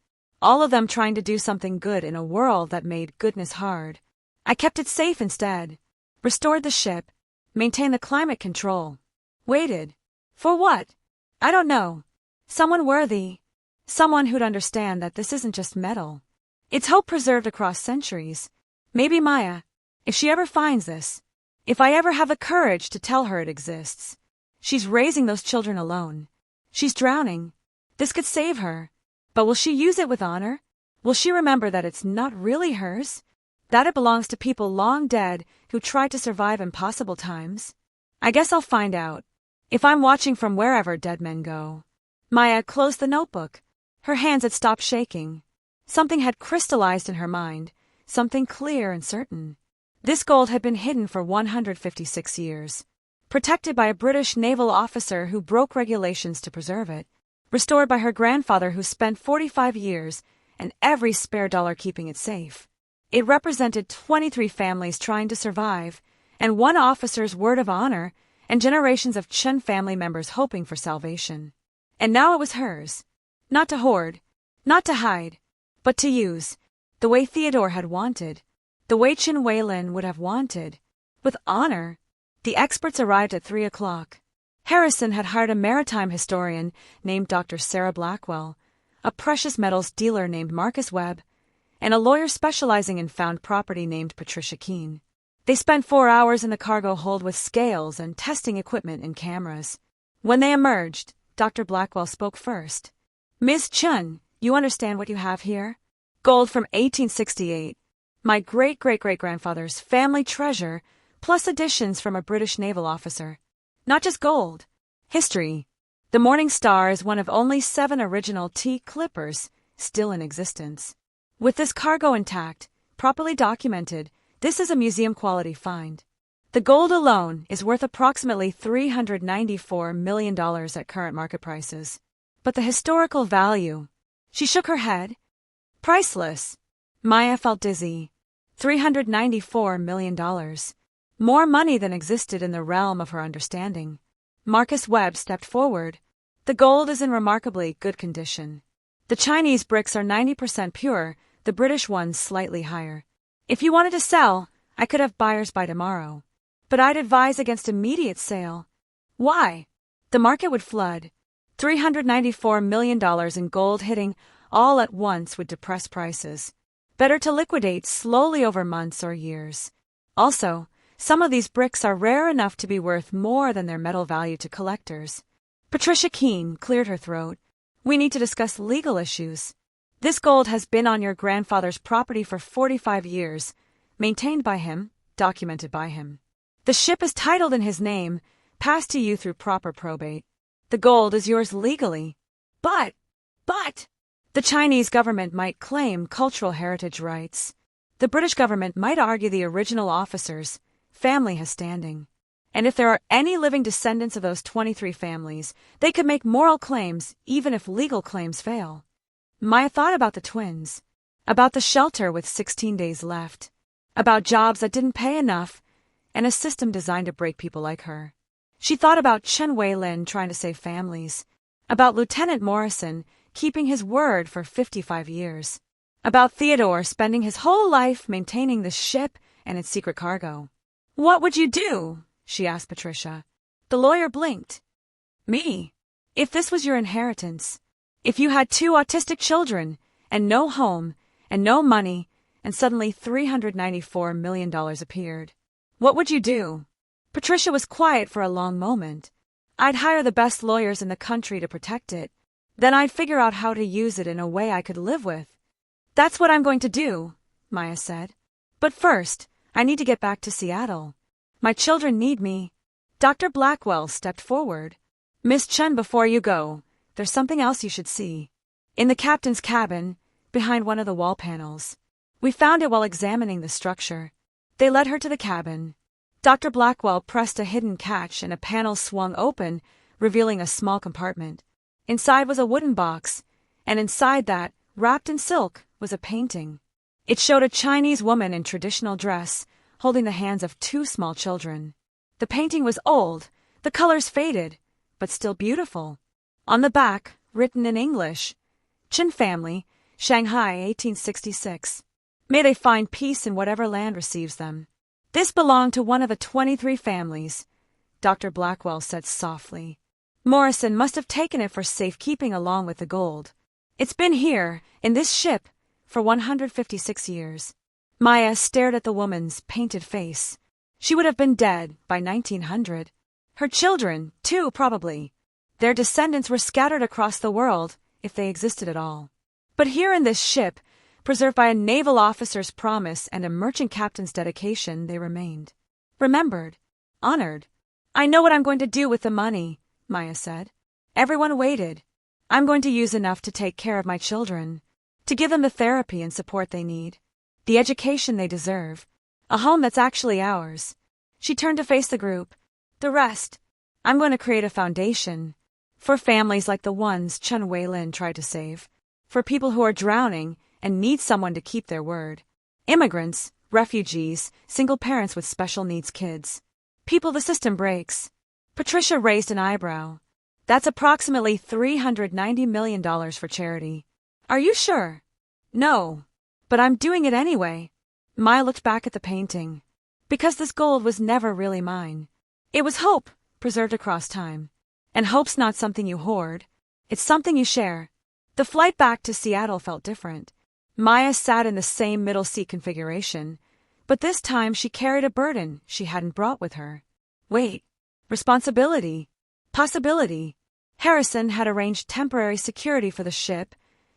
All of them trying to do something good in a world that made goodness hard. I kept it safe instead. Restored the ship. Maintained the climate control. Waited. For what? I don't know. Someone worthy. Someone who'd understand that this isn't just metal. It's hope preserved across centuries. Maybe Maya, if she ever finds this. If I ever have the courage to tell her it exists. She's raising those children alone. She's drowning. This could save her. But will she use it with honor? Will she remember that it's not really hers? That it belongs to people long dead who tried to survive impossible times? I guess I'll find out. If I'm watching from wherever dead men go. Maya closed the notebook. Her hands had stopped shaking. Something had crystallized in her mind, something clear and certain. This gold had been hidden for 156 years, protected by a British naval officer who broke regulations to preserve it. restored by her grandfather who spent 45 years and every spare dollar keeping it safe. It represented 23 families trying to survive, and one officer's word of honor, and generations of Chen family members hoping for salvation. And now it was hers. Not to hoard, not to hide, but to use, the way Theodore had wanted, the way Chen Weilin would have wanted, with honor. The experts arrived at 3 o'clock. Harrison had hired a maritime historian named Dr. Sarah Blackwell, a precious metals dealer named Marcus Webb, and a lawyer specializing in found property named Patricia Keene. They spent 4 hours in the cargo hold with scales and testing equipment and cameras. When they emerged, Dr. Blackwell spoke first. "Ms. Chen, you understand what you have here? Gold from 1868. My great-great-great-grandfather's family treasure, plus additions from a British naval officer. Not just gold. History. The Morning Star is one of only 7 original T clippers still in existence. With this cargo intact, properly documented, this is a museum-quality find. The gold alone is worth approximately $394 million at current market prices. But the historical value..." She shook her head. "Priceless." Maya felt dizzy. $394 million. More money than existed in the realm of her understanding. Marcus Webb stepped forward. "The gold is in remarkably good condition. The Chinese bricks are 90% pure, the British ones slightly higher. If you wanted to sell, I could have buyers by tomorrow. But I'd advise against immediate sale." "Why?" "The market would flood. $394 million in gold hitting all at once would depress prices. Better to liquidate slowly over months or years. Also, some of these bricks are rare enough to be worth more than their metal value to collectors." Patricia Keene cleared her throat. "We need to discuss legal issues. This gold has been on your grandfather's property for 45 years, maintained by him, documented by him. The ship is titled in his name, passed to you through proper probate. The gold is yours legally. But, the Chinese government might claim cultural heritage rights. The British government might argue the original officer's family has standing. And if there are any living descendants of those 23 families, they could make moral claims even if legal claims fail." Maya thought about the twins, about the shelter with 16 days left, about jobs that didn't pay enough, and a system designed to break people like her. She thought about Chen Weilin trying to save families, about Lieutenant Morrison keeping his word for 55 years, about Theodore spending his whole life maintaining the ship and its secret cargo. "What would you do?" she asked Patricia. The lawyer blinked. "Me? If this was your inheritance, if you had 2 autistic children, and no home, and no money, and suddenly $394 million appeared, what would you do?" Patricia was quiet for a long moment. "I'd hire the best lawyers in the country to protect it. Then I'd figure out how to use it in a way I could live with." "That's what I'm going to do," Maya said. "But first, I need to get back to Seattle. My children need me." Dr. Blackwell stepped forward. "Miss Chen, before you go, there's something else you should see. In the captain's cabin, behind one of the wall panels. We found it while examining the structure." They led her to the cabin. Dr. Blackwell pressed a hidden catch and a panel swung open, revealing a small compartment. Inside was a wooden box, and inside that, wrapped in silk, was a painting. It showed a Chinese woman in traditional dress, holding the hands of 2 small children. The painting was old, the colors faded, but still beautiful. On the back, written in English, "Chen family, Shanghai, 1866. May they find peace in whatever land receives them." "This belonged to one of the 23 families," Dr. Blackwell said softly. "Morrison must have taken it for safekeeping along with the gold. It's been here, in this ship, for 156 years. Maya stared at the woman's painted face. She would have been dead by 1900. Her children, too, probably. Their descendants were scattered across the world, if they existed at all. But here in this ship, preserved by a naval officer's promise and a merchant captain's dedication, they remained. Remembered. Honored. "I know what I'm going to do with the money," Maya said. Everyone waited. "I'm going to use enough to take care of my children, to give them the therapy and support they need, the education they deserve, a home that's actually ours." She turned to face the group. "The rest, I'm going to create a foundation For families like the ones Chen Weilin tried to save. For people who are drowning and need someone to keep their word. Immigrants, refugees, single parents with special needs kids. People the system breaks. Patricia raised an eyebrow. That's approximately $390 million for charity. Are you sure? No. But I'm doing it anyway. Maya looked back at the painting. Because this gold was never really mine. It was hope, preserved across time. And hope's not something you hoard. It's something you share. The flight back to Seattle felt different. Maya sat in the same middle seat configuration, but this time she carried a burden she hadn't brought with her. Weight, responsibility, possibility. Harrison had arranged temporary security for the ship,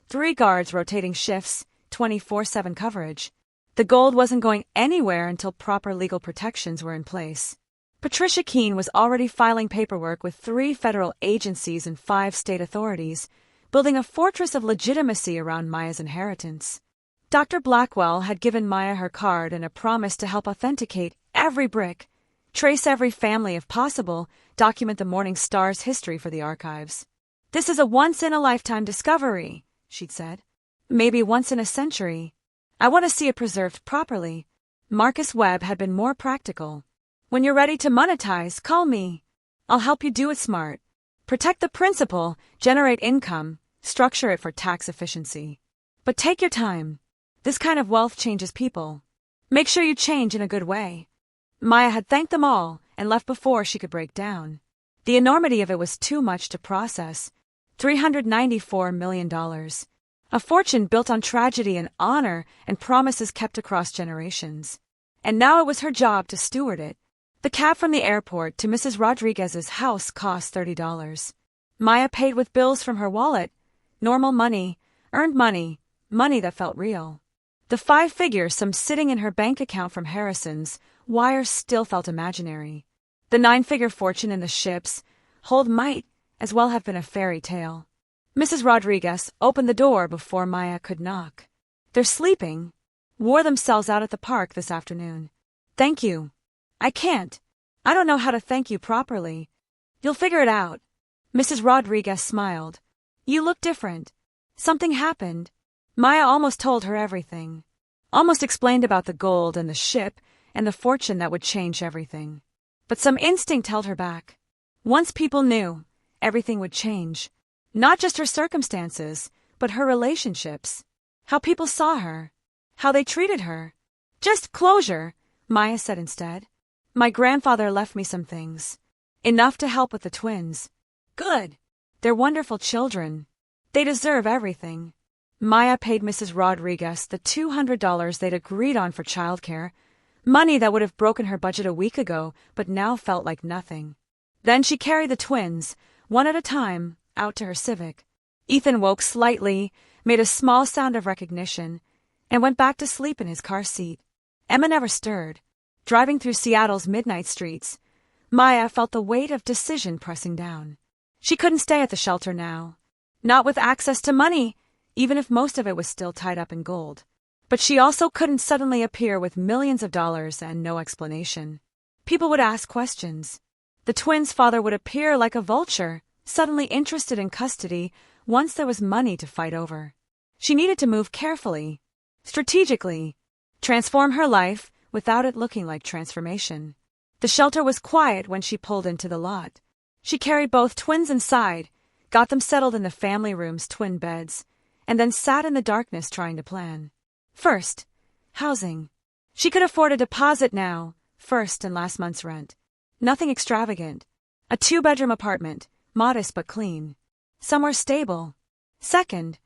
3 guards rotating shifts, 24/7 coverage. The gold wasn't going anywhere until proper legal protections were in place. Patricia Keene was already filing paperwork with 3 federal agencies and 5 state authorities, building a fortress of legitimacy around Maya's inheritance. Dr. Blackwell had given Maya her card and a promise to help authenticate every brick, trace every family if possible, document the Morning Star's history for the archives. This is a once-in-a-lifetime discovery, she'd said. Maybe once in a century. I want to see it preserved properly. Marcus Webb had been more practical. When you're ready to monetize, call me. I'll help you do it smart. Protect the principal, generate income, structure it for tax efficiency. But take your time. This kind of wealth changes people. Make sure you change in a good way. Maya had thanked them all and left before she could break down. The enormity of it was too much to process. $394 million. A fortune built on tragedy and honor and promises kept across generations. And now it was her job to steward it. The cab from the airport to Mrs. Rodriguez's house cost $30. Maya paid with bills from her wallet. Normal money, earned money, money that felt real. The 5 figures some sitting in her bank account from Harrison's wires still felt imaginary. The 9-figure fortune in the ships hold might as well have been a fairy tale. Mrs. Rodriguez opened the door before Maya could knock. They're sleeping. Wore themselves out at the park this afternoon. Thank you. I can't. I don't know how to thank you properly. You'll figure it out. Mrs. Rodriguez smiled. You look different. Something happened. Maya almost told her everything. Almost explained about the gold and the ship and the fortune that would change everything. But some instinct held her back. Once people knew, everything would change. Not just her circumstances, but her relationships. How people saw her. How they treated her. Just closure, Maya said instead. My grandfather left me some things. Enough to help with the twins. Good. They're wonderful children. They deserve everything. Maya paid Mrs. Rodriguez the $200 they'd agreed on for childcare, money that would have broken her budget a week ago but now felt like nothing. Then she carried the twins, one at a time, out to her Civic. Ethan woke slightly, made a small sound of recognition, and went back to sleep in his car seat. Emma never stirred. Driving through Seattle's midnight streets, Maya felt the weight of decision pressing down. She couldn't stay at the shelter now. Not with access to money, even if most of it was still tied up in gold. But she also couldn't suddenly appear with millions of dollars and no explanation. People would ask questions. The twins' father would appear like a vulture, suddenly interested in custody once there was money to fight over. She needed to move carefully, strategically, transform her life without it looking like transformation. The shelter was quiet when she pulled into the lot. She carried both twins inside, got them settled in the family room's twin beds, and then sat in the darkness trying to plan. First, housing. She could afford a deposit now, first and last month's rent. Nothing extravagant. A 2-bedroom apartment, modest but clean. Somewhere stable. Second,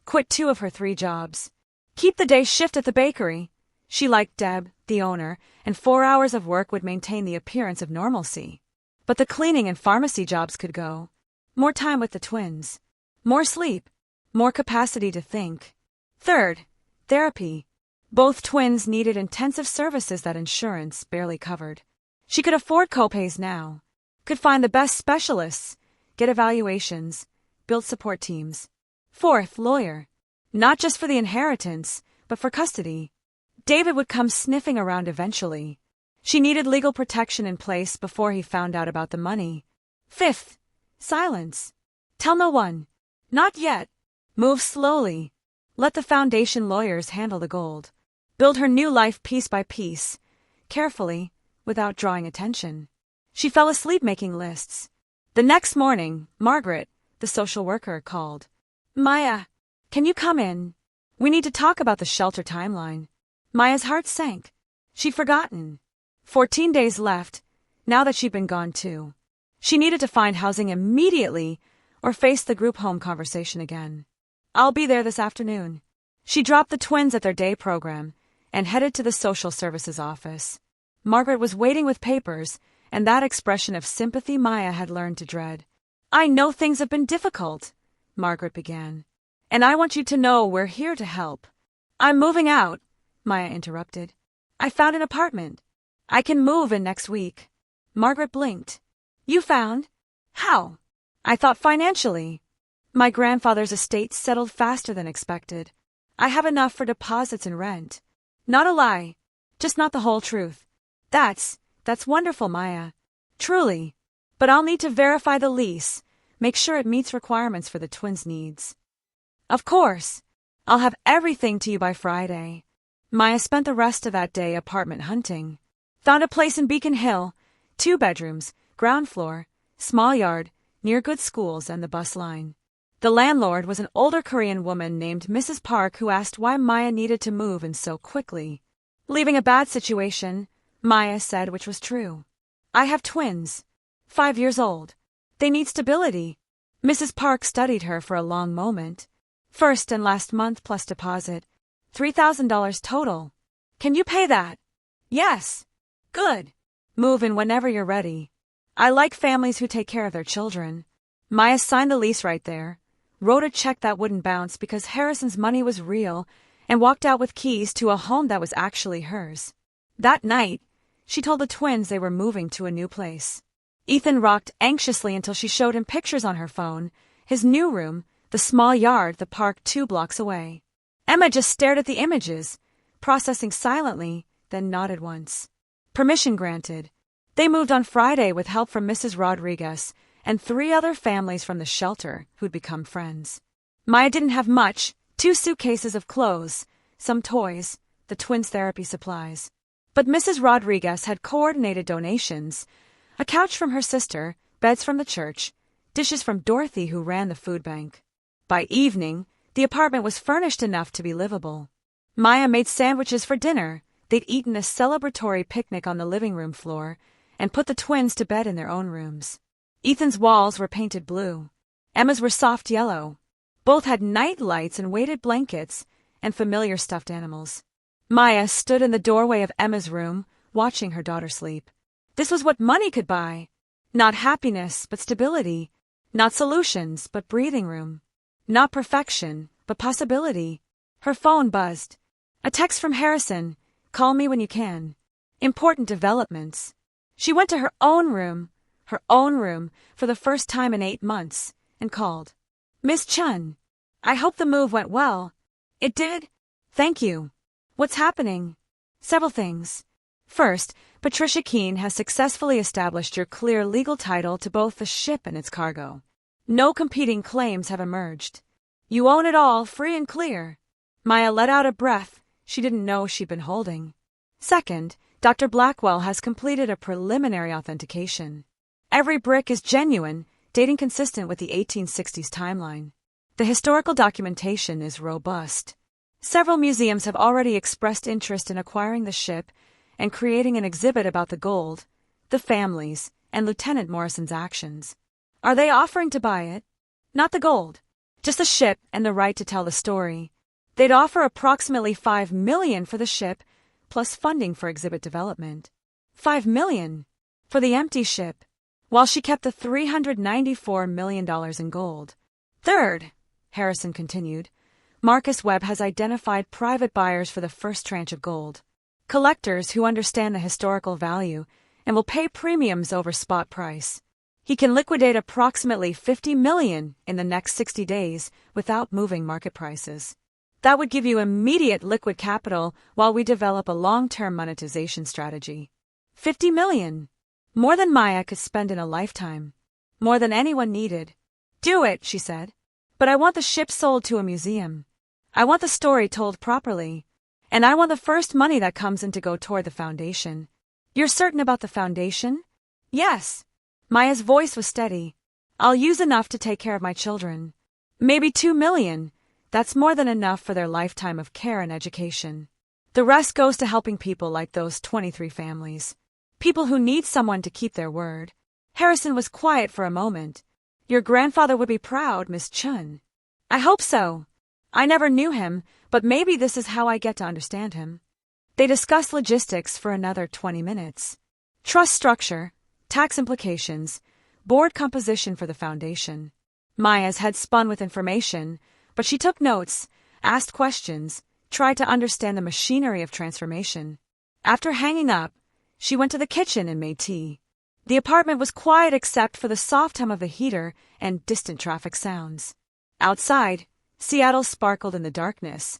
quit 2 of her 3 jobs. Keep the day shift at the bakery. She liked Deb, the owner, and 4 hours of work would maintain the appearance of normalcy. But the cleaning and pharmacy jobs could go. More time with the twins. More sleep. More capacity to think. Third, therapy. Both twins needed intensive services that insurance barely covered. She could afford copays now. Could find the best specialists, get evaluations, build support teams. Fourth, lawyer. Not just for the inheritance, but for custody. David would come sniffing around eventually. She needed legal protection in place before he found out about the money. Fifth, silence. Tell no one. Not yet. Move slowly. Let the foundation lawyers handle the gold. Build her new life piece by piece, carefully, without drawing attention. She fell asleep making lists. The next morning, Margaret, the social worker, called. Maya, can you come in? We need to talk about the shelter timeline. Maya's heart sank. She'd forgotten. 14 days left, now that she'd been gone too. She needed to find housing immediately or face the group home conversation again. I'll be there this afternoon. She dropped the twins at their day program and headed to the social services office. Margaret was waiting with papers and that expression of sympathy Maya had learned to dread. I know things have been difficult, Margaret began, and I want you to know we're here to help. I'm moving out, Maya interrupted. I found an apartment. I can move in next week. Margaret blinked. You found? How? I thought financially. My grandfather's estate settled faster than expected. I have enough for deposits and rent. Not a lie, just not the whole truth. That's wonderful, Maya. Truly. But I'll need to verify the lease, make sure it meets requirements for the twins' needs. Of course. I'll have everything to you by Friday. Maya spent the rest of that day apartment hunting. Found a place in Beacon Hill, 2 bedrooms, ground floor, small yard, near good schools and the bus line. The landlord was an older Korean woman named Mrs. Park who asked why Maya needed to move in so quickly. Leaving a bad situation, Maya said, which was true. I have twins, 5 years old. They need stability. Mrs. Park studied her for a long moment. First and last month plus deposit, $3,000 total. Can you pay that? Yes. Good. Move in whenever you're ready. I like families who take care of their children. Maya signed the lease right there, wrote a check that wouldn't bounce because Harrison's money was real, and walked out with keys to a home that was actually hers. That night, she told the twins they were moving to a new place. Ethan rocked anxiously until she showed him pictures on her phone, his new room, the small yard, the park 2 blocks away. Emma just stared at the images, processing silently, then nodded once. Permission granted. They moved on Friday with help from Mrs. Rodriguez and 3 other families from the shelter who'd become friends. Maya didn't have much, 2 suitcases of clothes, some toys, the twins' therapy supplies. But Mrs. Rodriguez had coordinated donations, a couch from her sister, beds from the church, dishes from Dorothy who ran the food bank. By evening, the apartment was furnished enough to be livable. Maya made sandwiches for dinner. They'd eaten a celebratory picnic on the living room floor and put the twins to bed in their own rooms. Ethan's walls were painted blue. Emma's were soft yellow. Both had night lights and weighted blankets and familiar stuffed animals. Maya stood in the doorway of Emma's room, watching her daughter sleep. This was what money could buy. Not happiness, but stability. Not solutions, but breathing room. Not perfection, but possibility. Her phone buzzed. A text from Harrison. Call me when you can. Important developments. She went to her own room, for the first time in 8 months, and called. Miss Chen, I hope the move went well. It did? Thank you. What's happening? Several things. First, Patricia Keene has successfully established your clear legal title to both the ship and its cargo. No competing claims have emerged. You own it all, free and clear. Maya let out a breath she didn't know she'd been holding. Second, Dr. Blackwell has completed a preliminary authentication. Every brick is genuine, dating consistent with the 1860s timeline. The historical documentation is robust. Several museums have already expressed interest in acquiring the ship and creating an exhibit about the gold, the families, and Lieutenant Morrison's actions. Are they offering to buy it? Not the gold, just the ship and the right to tell the story. They'd offer approximately $5 million for the ship, plus funding for exhibit development. $5 million for the empty ship, while she kept the $394 million in gold. Third, Harrison continued, Marcus Webb has identified private buyers for the first tranche of gold. Collectors who understand the historical value and will pay premiums over spot price. He can liquidate approximately $50 million in the next 60 days without moving market prices. That would give you immediate liquid capital while we develop a long-term monetization strategy. $50 million. More than Maya could spend in a lifetime. More than anyone needed. Do it, she said. But I want the ship sold to a museum. I want the story told properly. And I want the first money that comes in to go toward the foundation. You're certain about the foundation? Yes. Maya's voice was steady. I'll use enough to take care of my children. Maybe 2 million. That's more than enough for their lifetime of care and education. The rest goes to helping people like those 23 families. People who need someone to keep their word. Harrison was quiet for a moment. Your grandfather would be proud, Miss Chen. I hope so. I never knew him, but maybe this is how I get to understand him. They discussed logistics for another 20 minutes. Trust structure, tax implications, board composition for the foundation. Maya's head spun with information, but she took notes, asked questions, tried to understand the machinery of transformation. After hanging up, she went to the kitchen and made tea. The apartment was quiet except for the soft hum of the heater and distant traffic sounds. Outside, Seattle sparkled in the darkness,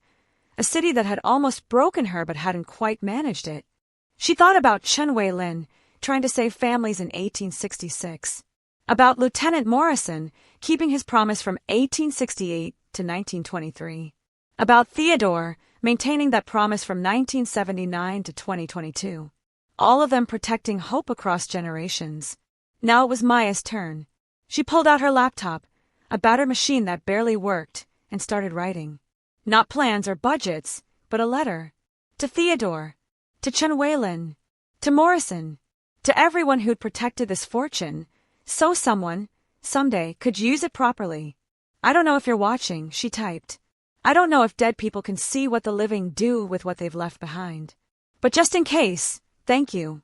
a city that had almost broken her but hadn't quite managed it. She thought about Chen Wei-lin trying to save families in 1866, about Lieutenant Morrison keeping his promise from 1868 to 1923, about Theodore maintaining that promise from 1979 to 2022. All of them protecting hope across generations. Now it was Maya's turn. She pulled out her laptop, a battered machine that barely worked, and started writing. Not plans or budgets, but a letter. To Theodore. To Chen Wei-lin. To Morrison. To everyone who'd protected this fortune, so someone, someday, could use it properly. I don't know if you're watching, she typed. I don't know if dead people can see what the living do with what they've left behind. But just in case, thank you.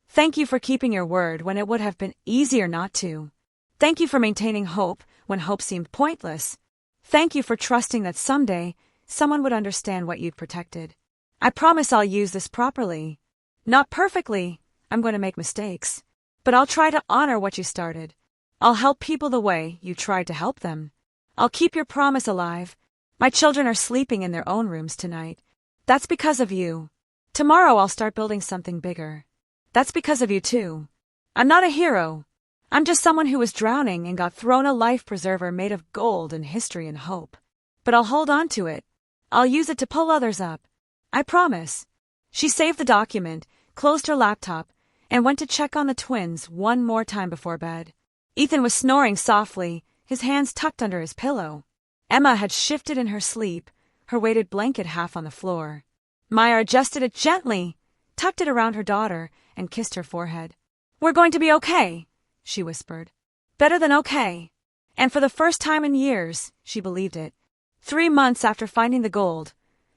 Thank you for keeping your word when it would have been easier not to. Thank you for maintaining hope when hope seemed pointless. Thank you for trusting that someday someone would understand what you'd protected. I promise I'll use this properly. Not perfectly, I'm going to make mistakes. But I'll try to honor what you started. I'll help people the way you tried to help them. I'll keep your promise alive. My children are sleeping in their own rooms tonight. That's because of you. Tomorrow I'll start building something bigger. That's because of you too. I'm not a hero. I'm just someone who was drowning and got thrown a life preserver made of gold and history and hope. But I'll hold on to it. I'll use it to pull others up. I promise. She saved the document, closed her laptop, and went to check on the twins one more time before bed. Ethan was snoring softly, his hands tucked under his pillow. Emma had shifted in her sleep, her weighted blanket half on the floor. Maya adjusted it gently, tucked it around her daughter, and kissed her forehead. We're going to be okay, she whispered. Better than okay. And for the first time in years, she believed it. 3 months after finding the gold,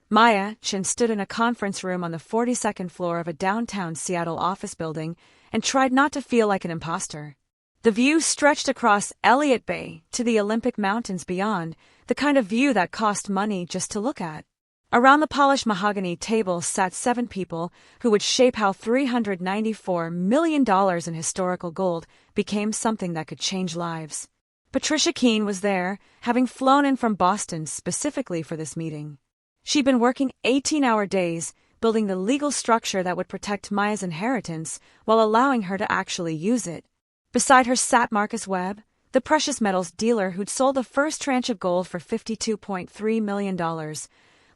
Maya Chen stood in a conference room on the 42nd floor of a downtown Seattle office building and tried not to feel like an imposter. The view stretched across Elliott Bay to the Olympic Mountains beyond, the kind of view that cost money just to look at. Around the polished mahogany table sat 7 people who would shape how $394 million in historical gold became something that could change lives. Patricia Keene was there, having flown in from Boston specifically for this meeting. She'd been working 18-hour days, building the legal structure that would protect Maya's inheritance while allowing her to actually use it. Beside her sat Marcus Webb, the precious metals dealer who'd sold the first tranche of gold for $52.3 million,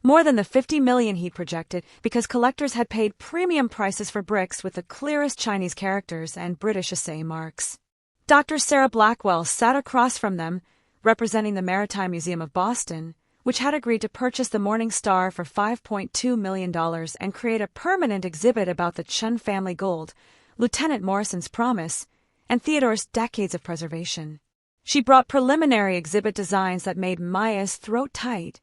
more than the $50 million he'd projected because collectors had paid premium prices for bricks with the clearest Chinese characters and British assay marks. Dr. Sarah Blackwell sat across from them, representing the Maritime Museum of Boston, which had agreed to purchase the Morning Star for $5.2 million and create a permanent exhibit about the Chen family gold, Lieutenant Morrison's promise, and Theodore's decades of preservation. She brought preliminary exhibit designs that made Maya's throat tight,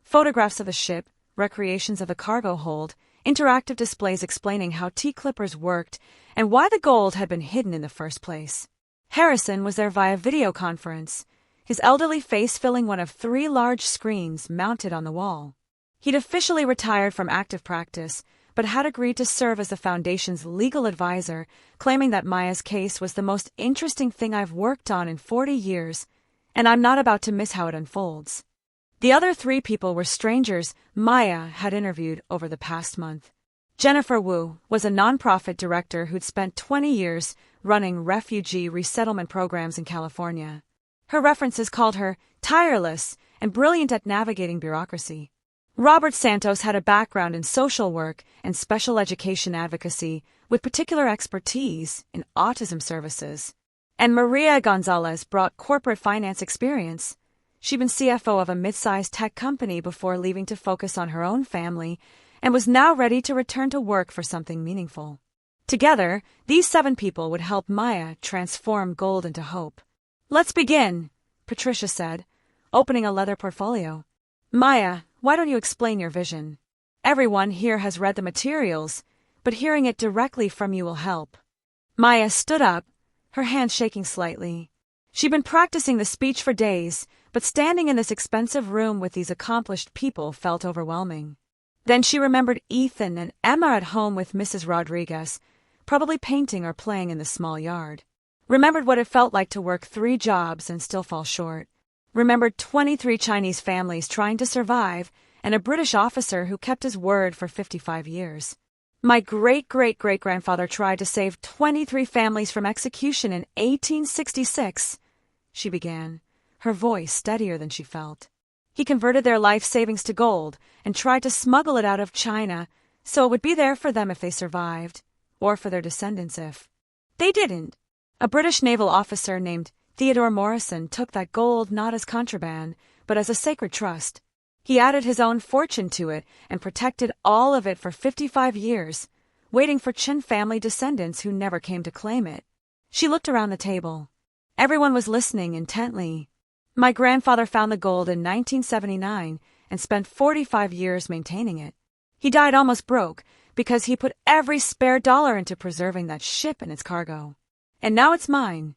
photographs of the ship, recreations of the cargo hold, interactive displays explaining how T-clippers worked and why the gold had been hidden in the first place. Harrison was there via video conference, his elderly face filling one of 3 large screens mounted on the wall. He'd officially retired from active practice, but had agreed to serve as the Foundation's legal advisor, claiming that Maya's case was the most interesting thing I've worked on in 40 years, and I'm not about to miss how it unfolds. The other 3 people were strangers Maya had interviewed over the past month. Jennifer Wu was a nonprofit director who'd spent 20 years running refugee resettlement programs in California. Her references called her tireless and brilliant at navigating bureaucracy. Robert Santos had a background in social work and special education advocacy, with particular expertise in autism services. And Maria Gonzalez brought corporate finance experience. She'd been CFO of a mid-sized tech company before leaving to focus on her own family, and was now ready to return to work for something meaningful. Together, these 7 people would help Maya transform gold into hope. "Let's begin," Patricia said, opening a leather portfolio. "Maya, why don't you explain your vision? Everyone here has read the materials, but hearing it directly from you will help." Maya stood up, her hands shaking slightly. She'd been practicing the speech for days, but standing in this expensive room with these accomplished people felt overwhelming. Then she remembered Ethan and Emma at home with Mrs. Rodriguez, probably painting or playing in the small yard. Remembered what it felt like to work 3 jobs and still fall short. Remembered 23 Chinese families trying to survive and a British officer who kept his word for 55 years. "My great-great-great-grandfather tried to save 23 families from execution in 1866, she began, her voice steadier than she felt. "He converted their life savings to gold and tried to smuggle it out of China so it would be there for them if they survived, or for their descendants if they didn't. A British naval officer named Theodore Morrison took that gold not as contraband, but as a sacred trust. He added his own fortune to it and protected all of it for 55 years, waiting for Chen family descendants who never came to claim it." She looked around the table. Everyone was listening intently. "My grandfather found the gold in 1979 and spent 45 years maintaining it. He died almost broke because he put every spare dollar into preserving that ship and its cargo. And now it's mine.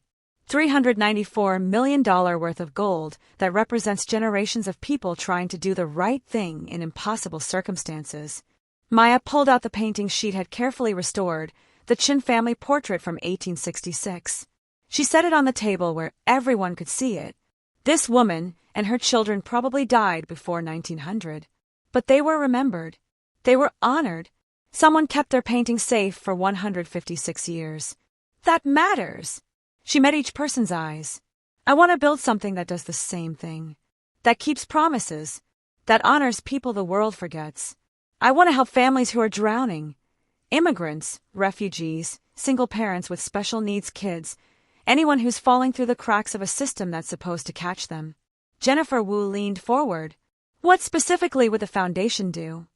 $394 million worth of gold that represents generations of people trying to do the right thing in impossible circumstances." Maya pulled out the painting sheet had carefully restored, the Chen family portrait from 1866. She set it on the table where everyone could see it. This woman and her children probably died before 1900. But they were remembered. They were honored. Someone kept their painting safe for 156 years. That matters. She met each person's eyes. "I want to build something that does the same thing. That keeps promises. That honors people the world forgets. I want to help families who are drowning. Immigrants, refugees, single parents with special needs kids, anyone who's falling through the cracks of a system that's supposed to catch them." Jennifer Wu leaned forward. "What specifically would the foundation do?"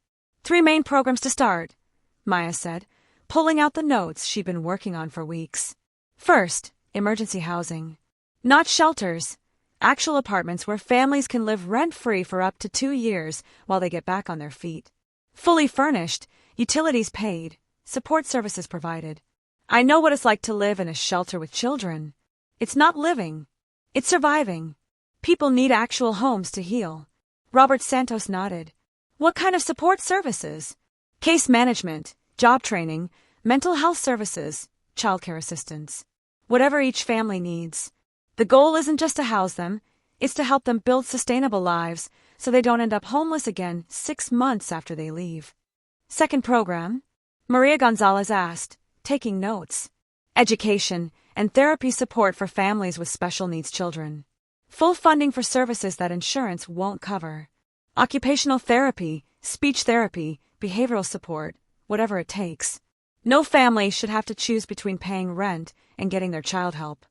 3 main programs to start," Maya said, pulling out the notes she'd been working on for weeks. "First, emergency housing. Not shelters. Actual apartments where families can live rent-free for up to 2 years while they get back on their feet. Fully furnished, utilities paid, support services provided. I know what it's like to live in a shelter with children. It's not living. It's surviving. People need actual homes to heal." Robert Santos nodded. "What kind of support services?" "Case management, job training, mental health services, childcare assistance. Whatever each family needs. The goal isn't just to house them, it's to help them build sustainable lives so they don't end up homeless again 6 months after they leave." "Second program?" Maria Gonzalez asked, taking notes. "Education and therapy support for families with special needs children. Full funding for services that insurance won't cover. Occupational therapy, speech therapy, behavioral support, whatever it takes. No family should have to choose between paying rent and getting their child help."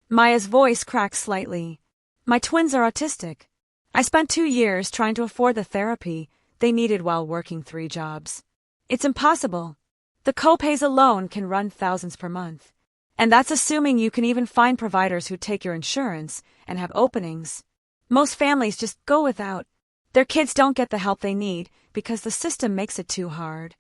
Maya's voice cracked slightly. "My twins are autistic. I spent 2 years trying to afford the therapy they needed while working 3 jobs. It's impossible. The co-pays alone can run thousands per month. And that's assuming you can even find providers who take your insurance and have openings. Most families just go without. Their kids don't get the help they need because the system makes it too hard."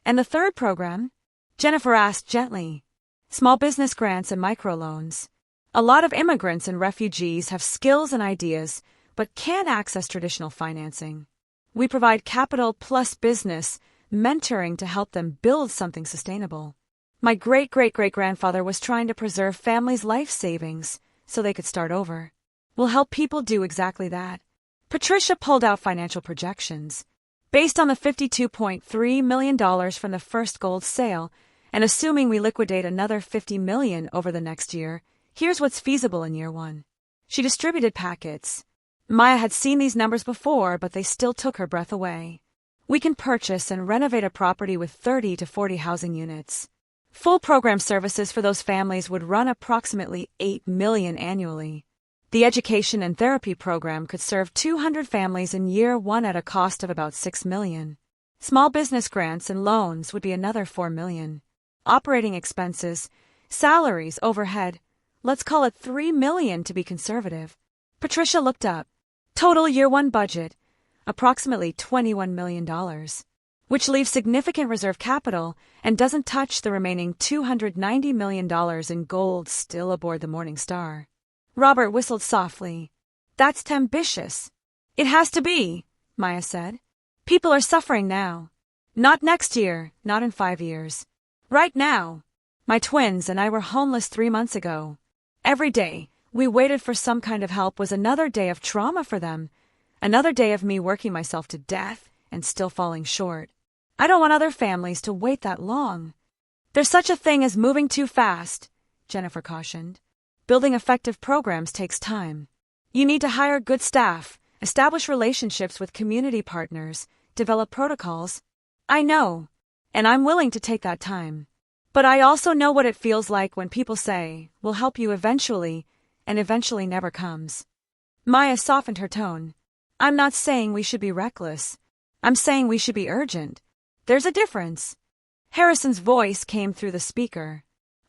"And the third program?" Jennifer asked gently. "Small business grants and microloans. A lot of immigrants and refugees have skills and ideas, but can't access traditional financing. We provide capital plus business, mentoring to help them build something sustainable. My great-great-great-grandfather was trying to preserve families' life savings so they could start over. We'll help people do exactly that." Patricia pulled out financial projections. "Based on the $52.3 million from the first gold sale, and assuming we liquidate another $50 million over the next year, here's what's feasible in year 1. She distributed packets. Maya had seen these numbers before, but they still took her breath away. We can purchase and renovate a property with 30 to 40 housing units. Full program services for those families would run approximately $8 million annually. The education and therapy program could serve 200 families in year one at a cost of about $6 million. Small business grants and loans would be another $4 million. Operating expenses, salaries, overhead, let's call it $3 million to be conservative. Patricia looked up. Total year one budget, approximately $21 million, which leaves significant reserve capital and doesn't touch the remaining $290 million in gold still aboard the Morning Star. Robert whistled softly. That's ambitious. It has to be, Maya said. People are suffering now. Not next year, not in 5 years. Right now. My twins and I were homeless 3 months ago. Every day we waited for some kind of help was another day of trauma for them, another day of me working myself to death and still falling short. I don't want other families to wait that long. There's such a thing as moving too fast, Jennifer cautioned. Building effective programs takes time. You need to hire good staff, establish relationships with community partners, develop protocols. I know, and I'm willing to take that time. But I also know what it feels like when people say, we'll help you eventually, and eventually never comes. Maya softened her tone. I'm not saying we should be reckless. I'm saying we should be urgent. There's a difference. Harrison's voice came through the speaker.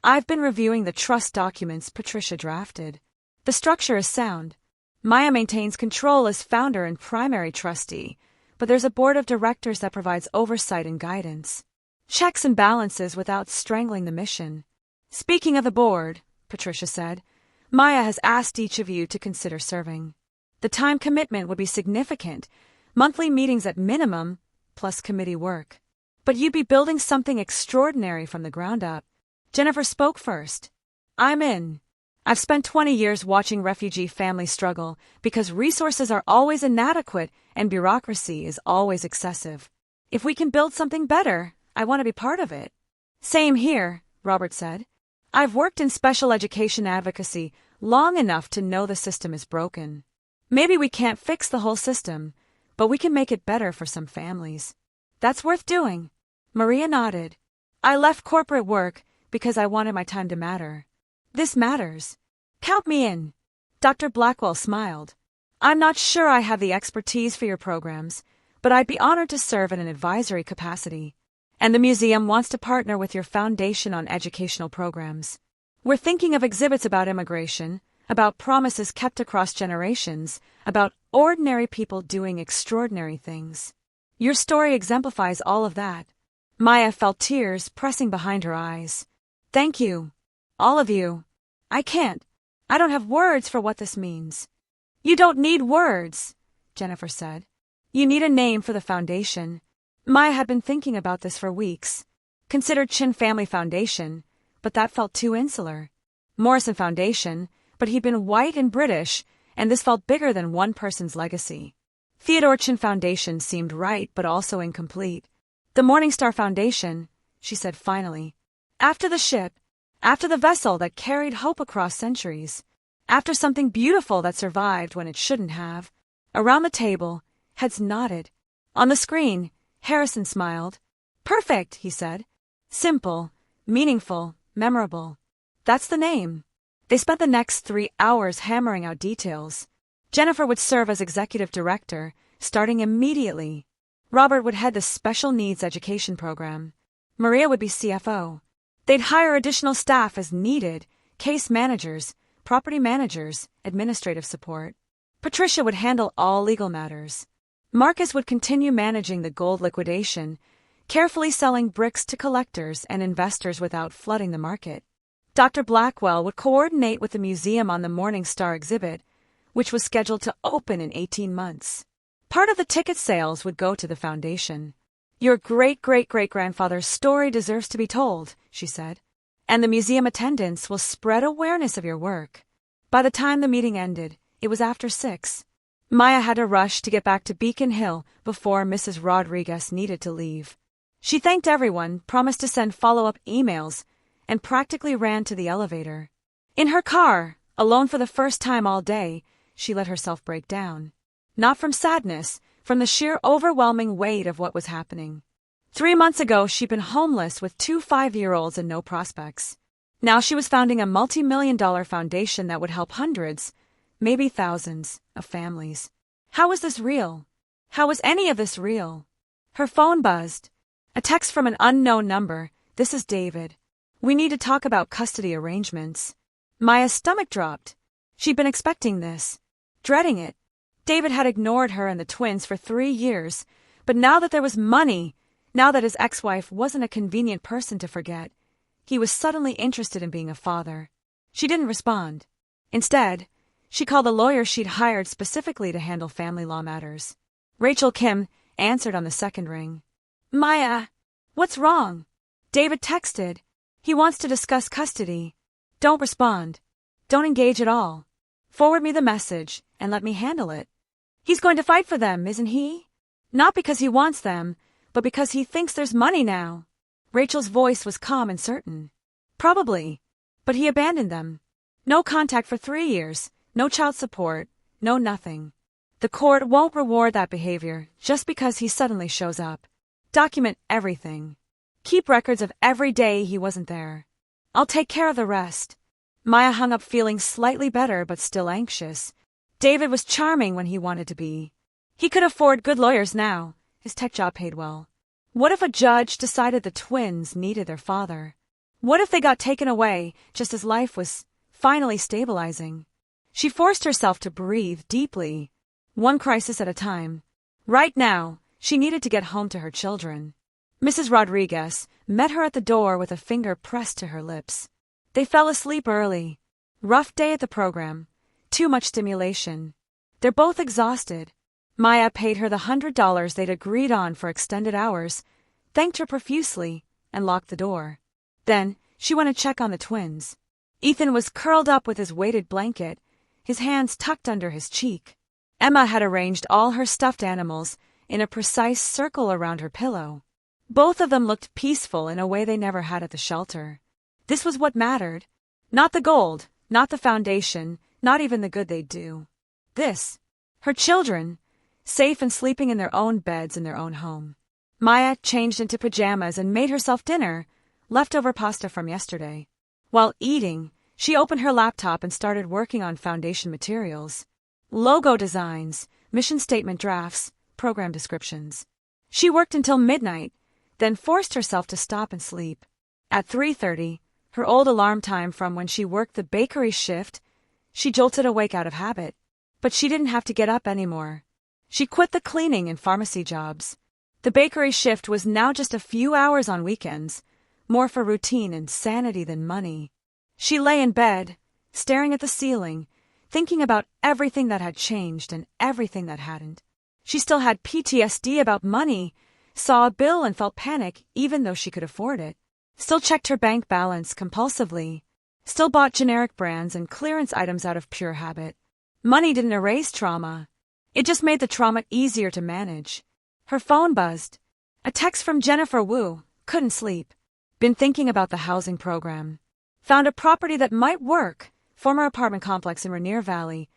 I've been reviewing the trust documents Patricia drafted. The structure is sound. Maya maintains control as founder and primary trustee, but there's a board of directors that provides oversight and guidance. Checks and balances without strangling the mission. Speaking of the board, Patricia said, Maya has asked each of you to consider serving. The time commitment would be significant, monthly meetings at minimum, plus committee work. But you'd be building something extraordinary from the ground up. Jennifer spoke first. I'm in. I've spent 20 years watching refugee families struggle because resources are always inadequate and bureaucracy is always excessive. If we can build something better, I want to be part of it. Same here, Robert said. I've worked in special education advocacy long enough to know the system is broken. Maybe we can't fix the whole system, but we can make it better for some families. That's worth doing. Maria nodded. I left corporate work because I wanted my time to matter. This matters. Count me in. Dr. Blackwell smiled. I'm not sure I have the expertise for your programs, but I'd be honored to serve in an advisory capacity. And the museum wants to partner with your foundation on educational programs. We're thinking of exhibits about immigration, about promises kept across generations, about ordinary people doing extraordinary things. Your story exemplifies all of that. Maya felt tears pressing behind her eyes. Thank you. All of you. I don't have words for what this means. You don't need words, Jennifer said. You need a name for the foundation. Maya had been thinking about this for weeks. Considered Chen Family Foundation, but that felt too insular. Morrison Foundation, but he'd been white and British, and this felt bigger than one person's legacy. Theodore Chen Foundation seemed right, but also incomplete. The Morning Star Foundation, she said finally. After the ship, after the vessel that carried hope across centuries, after something beautiful that survived when it shouldn't have. Around the table, heads nodded. On the screen, Harrison smiled. Perfect, he said. Simple, meaningful, memorable. That's the name. They spent the next 3 hours hammering out details. Jennifer would serve as executive director, starting immediately. Robert would head the special needs education program. Maria would be CFO. They'd hire additional staff as needed, case managers, property managers, administrative support. Patricia would handle all legal matters. Marcus would continue managing the gold liquidation, carefully selling bricks to collectors and investors without flooding the market. Dr. Blackwell would coordinate with the museum on the Morning Star exhibit, which was scheduled to open in 18 months. Part of the ticket sales would go to the foundation. Your great-great-great-grandfather's story deserves to be told, she said, and the museum attendants will spread awareness of your work. By the time the meeting ended, it was after 6. Maya had to rush to get back to Beacon Hill before Mrs. Rodriguez needed to leave. She thanked everyone, promised to send follow-up emails, and practically ran to the elevator. In her car, Alone for the first time all day, she let herself break down. Not from sadness, from the sheer overwhelming weight of what was happening. 3 months ago, she'd been homeless with 2 5-year-olds and no prospects. Now she was founding a multi-million-dollar foundation that would help hundreds, maybe thousands, of families. How was this real? How was any of this real? Her phone buzzed. A text from an unknown number. "This is David. We need to talk about custody arrangements." Maya's stomach dropped. She'd been expecting this, dreading it. David had ignored her and the twins for 3 years, but now that there was money, now that his ex-wife wasn't a convenient person to forget, he was suddenly interested in being a father. She didn't respond. Instead, she called the lawyer she'd hired specifically to handle family law matters. Rachel Kim answered on the second ring. "Maya, what's wrong?" David texted. "He wants to discuss custody." "Don't respond. Don't engage at all. Forward me the message and let me handle it." "He's going to fight for them, isn't he? Not because he wants them, but because he thinks there's money now." Rachel's voice was calm and certain. "Probably. But he abandoned them. No contact for 3 years, no child support, no nothing. The court won't reward that behavior just because he suddenly shows up. Document everything. Keep records of every day he wasn't there. I'll take care of the rest." Maya hung up feeling slightly better but still anxious. David was charming when he wanted to be. He could afford good lawyers now. His tech job paid well. What if a judge decided the twins needed their father? What if they got taken away just as life was finally stabilizing? She forced herself to breathe deeply, one crisis at a time. Right now, she needed to get home to her children. Mrs. Rodriguez met her at the door with a finger pressed to her lips. They fell asleep early. Rough day at the program. Too much stimulation. They're both exhausted. Maya paid her the $100 they'd agreed on for extended hours, thanked her profusely, and locked the door. Then she went to check on the twins. Ethan was curled up with his weighted blanket, his hands tucked under his cheek. Emma had arranged all her stuffed animals in a precise circle around her pillow. Both of them looked peaceful in a way they never had at the shelter. This was what mattered. Not the gold, not the foundation, not even the good they'd do. This, her children, safe and sleeping in their own beds in their own home. Maya changed into pajamas and made herself dinner, leftover pasta from yesterday. While eating, she opened her laptop and started working on foundation materials. Logo designs, mission statement drafts, program descriptions. She worked until midnight, then forced herself to stop and sleep. At 3:30, her old alarm time from when she worked the bakery shift, she jolted awake out of habit. But she didn't have to get up anymore. She quit the cleaning and pharmacy jobs. The bakery shift was now just a few hours on weekends, more for routine and sanity than money. She lay in bed, staring at the ceiling, thinking about everything that had changed and everything that hadn't. She still had PTSD about money, saw a bill and felt panic even though she could afford it. Still checked her bank balance compulsively. Still bought generic brands and clearance items out of pure habit. Money didn't erase trauma. It just made the trauma easier to manage. Her phone buzzed. A text from Jennifer Wu. Couldn't sleep. Been thinking about the housing program. Found a property that might work. Former apartment complex in Rainier Valley.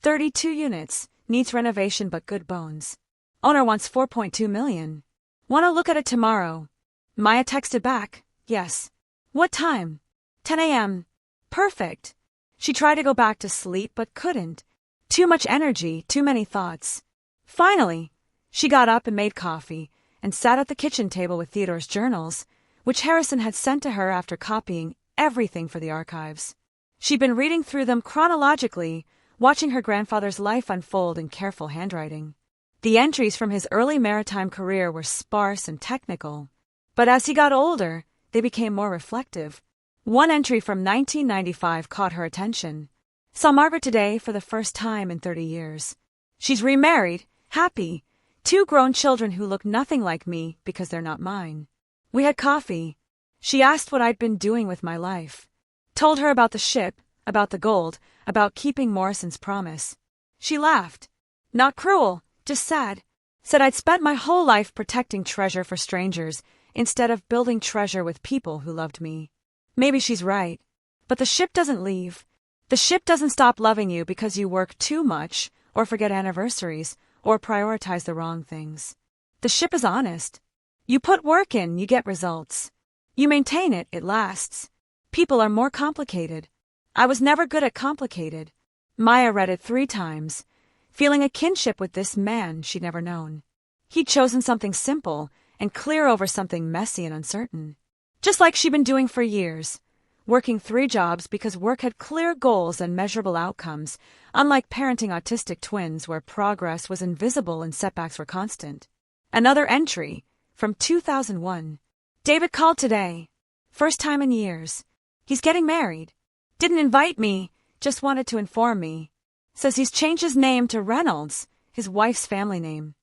32 units. Needs renovation but good bones. Owner wants $4.2 million. Wanna look at it tomorrow? Maya texted back. Yes. What time? 10 a.m. Perfect. She tried to go back to sleep but couldn't. Too much energy, too many thoughts. Finally, she got up and made coffee and sat at the kitchen table with Theodore's journals, which Harrison had sent to her after copying everything for the archives. She'd been reading through them chronologically, watching her grandfather's life unfold in careful handwriting. The entries from his early maritime career were sparse and technical, but as he got older, they became more reflective. One entry from 1995 caught her attention. Saw Margaret today for the first time in 30 years. She's remarried, happy, 2 grown children who look nothing like me because they're not mine. We had coffee. She asked what I'd been doing with my life. Told her about the ship, about the gold, about keeping Morrison's promise. She laughed. Not cruel, just sad. Said I'd spent my whole life protecting treasure for strangers instead of building treasure with people who loved me. Maybe she's right. But the ship doesn't leave. The ship doesn't stop loving you because you work too much, or forget anniversaries, or prioritize the wrong things. The ship is honest. You put work in, you get results. You maintain it, it lasts. People are more complicated. I was never good at complicated. Maya read it 3 times, feeling a kinship with this man she'd never known. He'd chosen something simple and clear over something messy and uncertain. Just like she'd been doing for years, working 3 jobs because work had clear goals and measurable outcomes, unlike parenting autistic twins where progress was invisible and setbacks were constant. Another entry from 2001. David called today. First time in years. He's getting married. Didn't invite me, just wanted to inform me. Says he's changed his name to Reynolds, his wife's family name.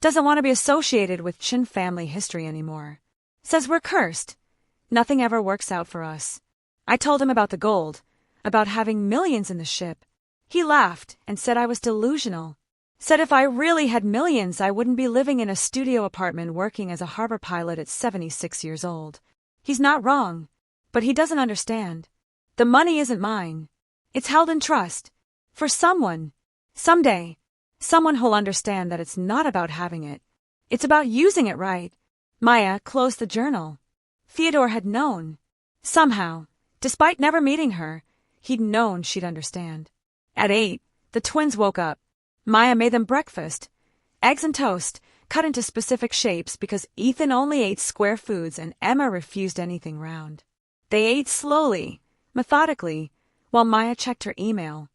Doesn't want to be associated with Chen family history anymore. Says we're cursed. Nothing ever works out for us. I told him about the gold, about having millions in the ship. He laughed and said I was delusional. Said if I really had millions, I wouldn't be living in a studio apartment working as a harbor pilot at 76 years old. He's not wrong, but he doesn't understand. The money isn't mine. It's held in trust. For someone. Someday. Someone who'll understand that it's not about having it. It's about using it right. Maya closed the journal. Theodore had known. Somehow, despite never meeting her, he'd known she'd understand. At 8, the twins woke up. Maya made them breakfast. Eggs and toast, cut into specific shapes because Ethan only ate square foods and Emma refused anything round. They ate slowly, methodically, while Maya checked her email.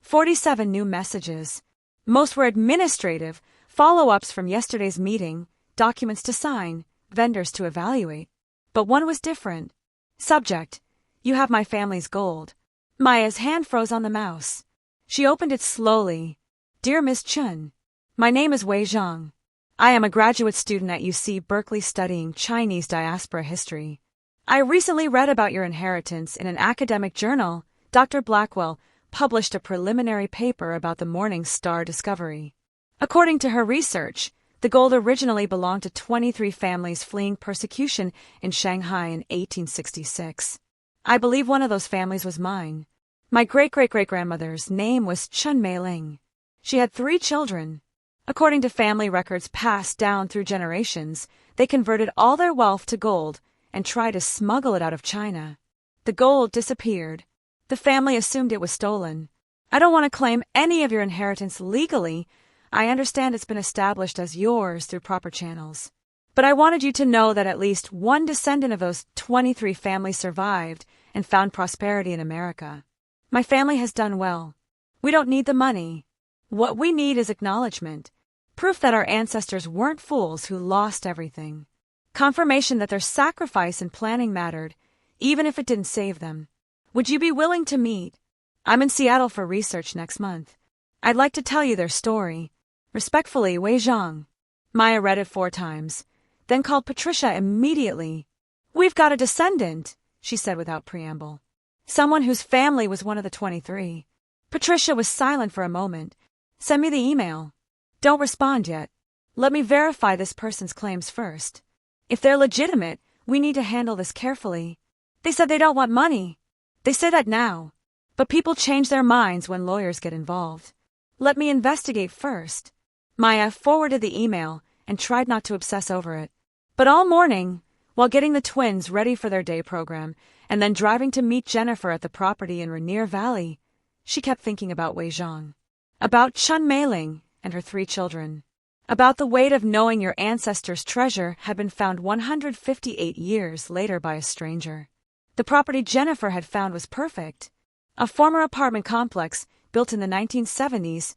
47 new messages. Most were administrative, follow-ups from yesterday's meeting, documents to sign, vendors to evaluate. But one was different. Subject: You have my family's gold. Maya's hand froze on the mouse. She opened it slowly. Dear Ms. Chen, my name is Wei Zhang. I am a graduate student at UC Berkeley studying Chinese diaspora history. I recently read about your inheritance in an academic journal. Dr. Blackwell published a preliminary paper about the Morning Star discovery. According to her research, the gold originally belonged to 23 families fleeing persecution in Shanghai in 1866. I believe one of those families was mine. My great-great-great-grandmother's name was Chen Meiling. She had 3 children. According to family records passed down through generations, they converted all their wealth to gold and tried to smuggle it out of China. The gold disappeared. The family assumed it was stolen. I don't want to claim any of your inheritance legally. I understand it's been established as yours through proper channels. But I wanted you to know that at least one descendant of those 23 families survived and found prosperity in America. My family has done well. We don't need the money. What we need is acknowledgement, proof that our ancestors weren't fools who lost everything. Confirmation that their sacrifice and planning mattered, even if it didn't save them. Would you be willing to meet? I'm in Seattle for research next month. I'd like to tell you their story. Respectfully, Wei Zhang. Maya read it 4 times, then called Patricia immediately. We've got a descendant, she said without preamble. Someone whose family was one of the 23. Patricia was silent for a moment. Send me the email. Don't respond yet. Let me verify this person's claims first. If they're legitimate, we need to handle this carefully. They said they don't want money. They say that now. But people change their minds when lawyers get involved. Let me investigate first. Maya forwarded the email and tried not to obsess over it. But all morning, while getting the twins ready for their day program and then driving to meet Jennifer at the property in Rainier Valley, she kept thinking about Wei Zhang. About Chen Meiling and her 3 children. About the weight of knowing your ancestors' treasure had been found 158 years later by a stranger. The property Jennifer had found was perfect. A former apartment complex built in the 1970s,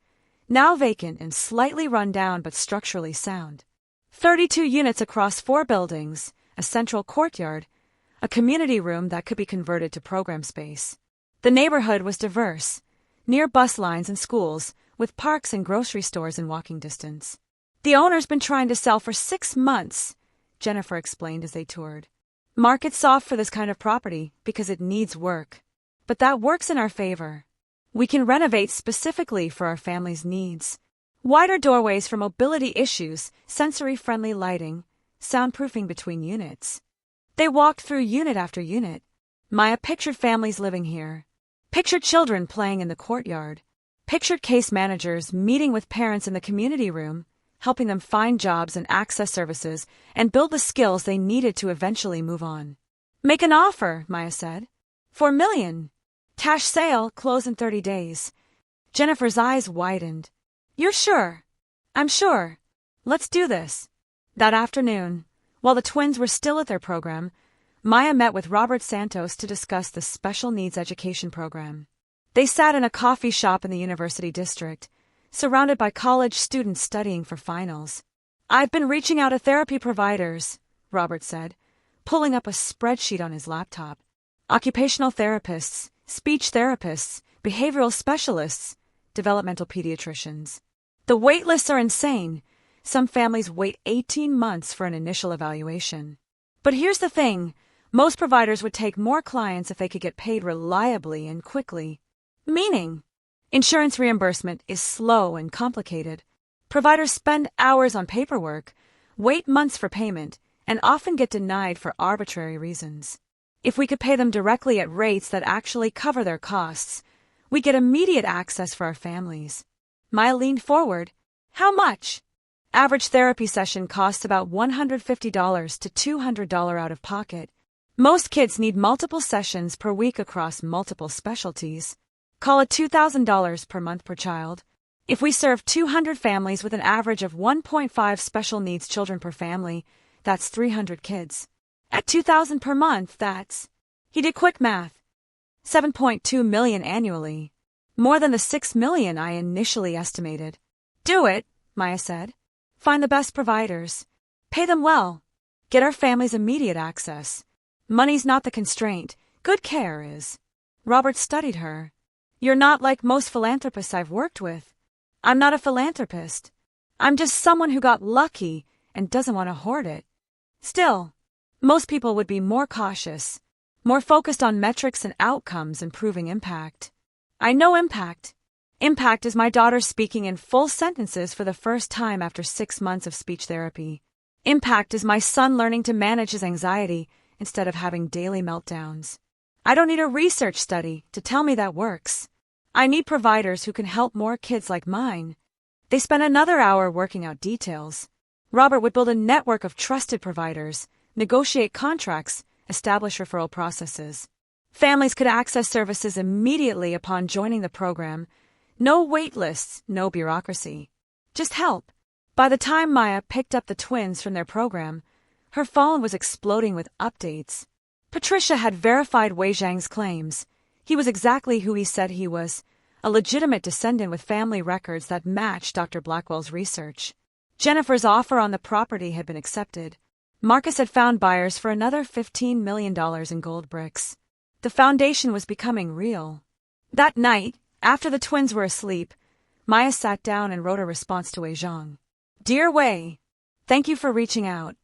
now vacant and slightly run down but structurally sound. 32 units across 4 buildings, a central courtyard, a community room that could be converted to program space. The neighborhood was diverse, near bus lines and schools, with parks and grocery stores in walking distance. The owner's been trying to sell for 6 months, Jennifer explained as they toured. Market's soft for this kind of property because it needs work. But that works in our favor. We can renovate specifically for our family's needs. Wider doorways for mobility issues, sensory-friendly lighting, soundproofing between units. They walked through unit after unit. Maya pictured families living here. Pictured children playing in the courtyard. Pictured case managers meeting with parents in the community room, helping them find jobs and access services and build the skills they needed to eventually move on. Make an offer, Maya said. $4 million. Cash sale, close in 30 days. Jennifer's eyes widened. You're sure? I'm sure. Let's do this. That afternoon, while the twins were still at their program, Maya met with Robert Santos to discuss the special needs education program. They sat in a coffee shop in the university district, surrounded by college students studying for finals. I've been reaching out to therapy providers, Robert said, pulling up a spreadsheet on his laptop. Occupational therapists, speech therapists, behavioral specialists, developmental pediatricians. The wait lists are insane. Some families wait 18 months for an initial evaluation. But here's the thing. Most providers would take more clients if they could get paid reliably and quickly. Meaning, insurance reimbursement is slow and complicated. Providers spend hours on paperwork, wait months for payment, and often get denied for arbitrary reasons. If we could pay them directly at rates that actually cover their costs, we get immediate access for our families. Maya leaned forward. How much? Average therapy session costs about $150 to $200 out of pocket. Most kids need multiple sessions per week across multiple specialties. Call it $2,000 per month per child. If we serve 200 families with an average of 1.5 special needs children per family, that's 300 kids. At $2,000 per month, that's... He did quick math. $7.2 million annually. More than the $6 million I initially estimated. Do it, Maya said. Find the best providers. Pay them well. Get our families immediate access. Money's not the constraint. Good care is. Robert studied her. You're not like most philanthropists I've worked with. I'm not a philanthropist. I'm just someone who got lucky and doesn't want to hoard it. Still, most people would be more cautious, more focused on metrics and outcomes and proving impact. I know impact. Impact is my daughter speaking in full sentences for the first time after 6 months of speech therapy. Impact is my son learning to manage his anxiety instead of having daily meltdowns. I don't need a research study to tell me that works. I need providers who can help more kids like mine. They spent another hour working out details. Robert would build a network of trusted providers, negotiate contracts, establish referral processes. Families could access services immediately upon joining the program. No wait lists, no bureaucracy. Just help. By the time Maya picked up the twins from their program, her phone was exploding with updates. Patricia had verified Wei Zhang's claims. He was exactly who he said he was, a legitimate descendant with family records that matched Dr. Blackwell's research. Jennifer's offer on the property had been accepted. Marcus had found buyers for another $15 million in gold bricks. The foundation was becoming real. That night, after the twins were asleep, Maya sat down and wrote a response to Wei Zhang. Dear Wei, thank you for reaching out.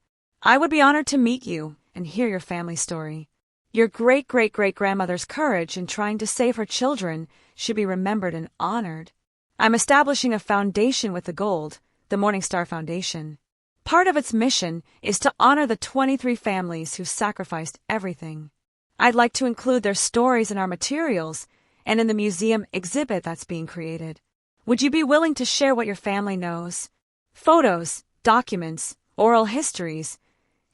I would be honored to meet you and hear your family story. Your great-great-great-grandmother's courage in trying to save her children should be remembered and honored. I'm establishing a foundation with the gold, the Morningstar Foundation. Part of its mission is to honor the 23 families who sacrificed everything. I'd like to include their stories in our materials and in the museum exhibit that's being created. Would you be willing to share what your family knows? Photos, documents, oral histories,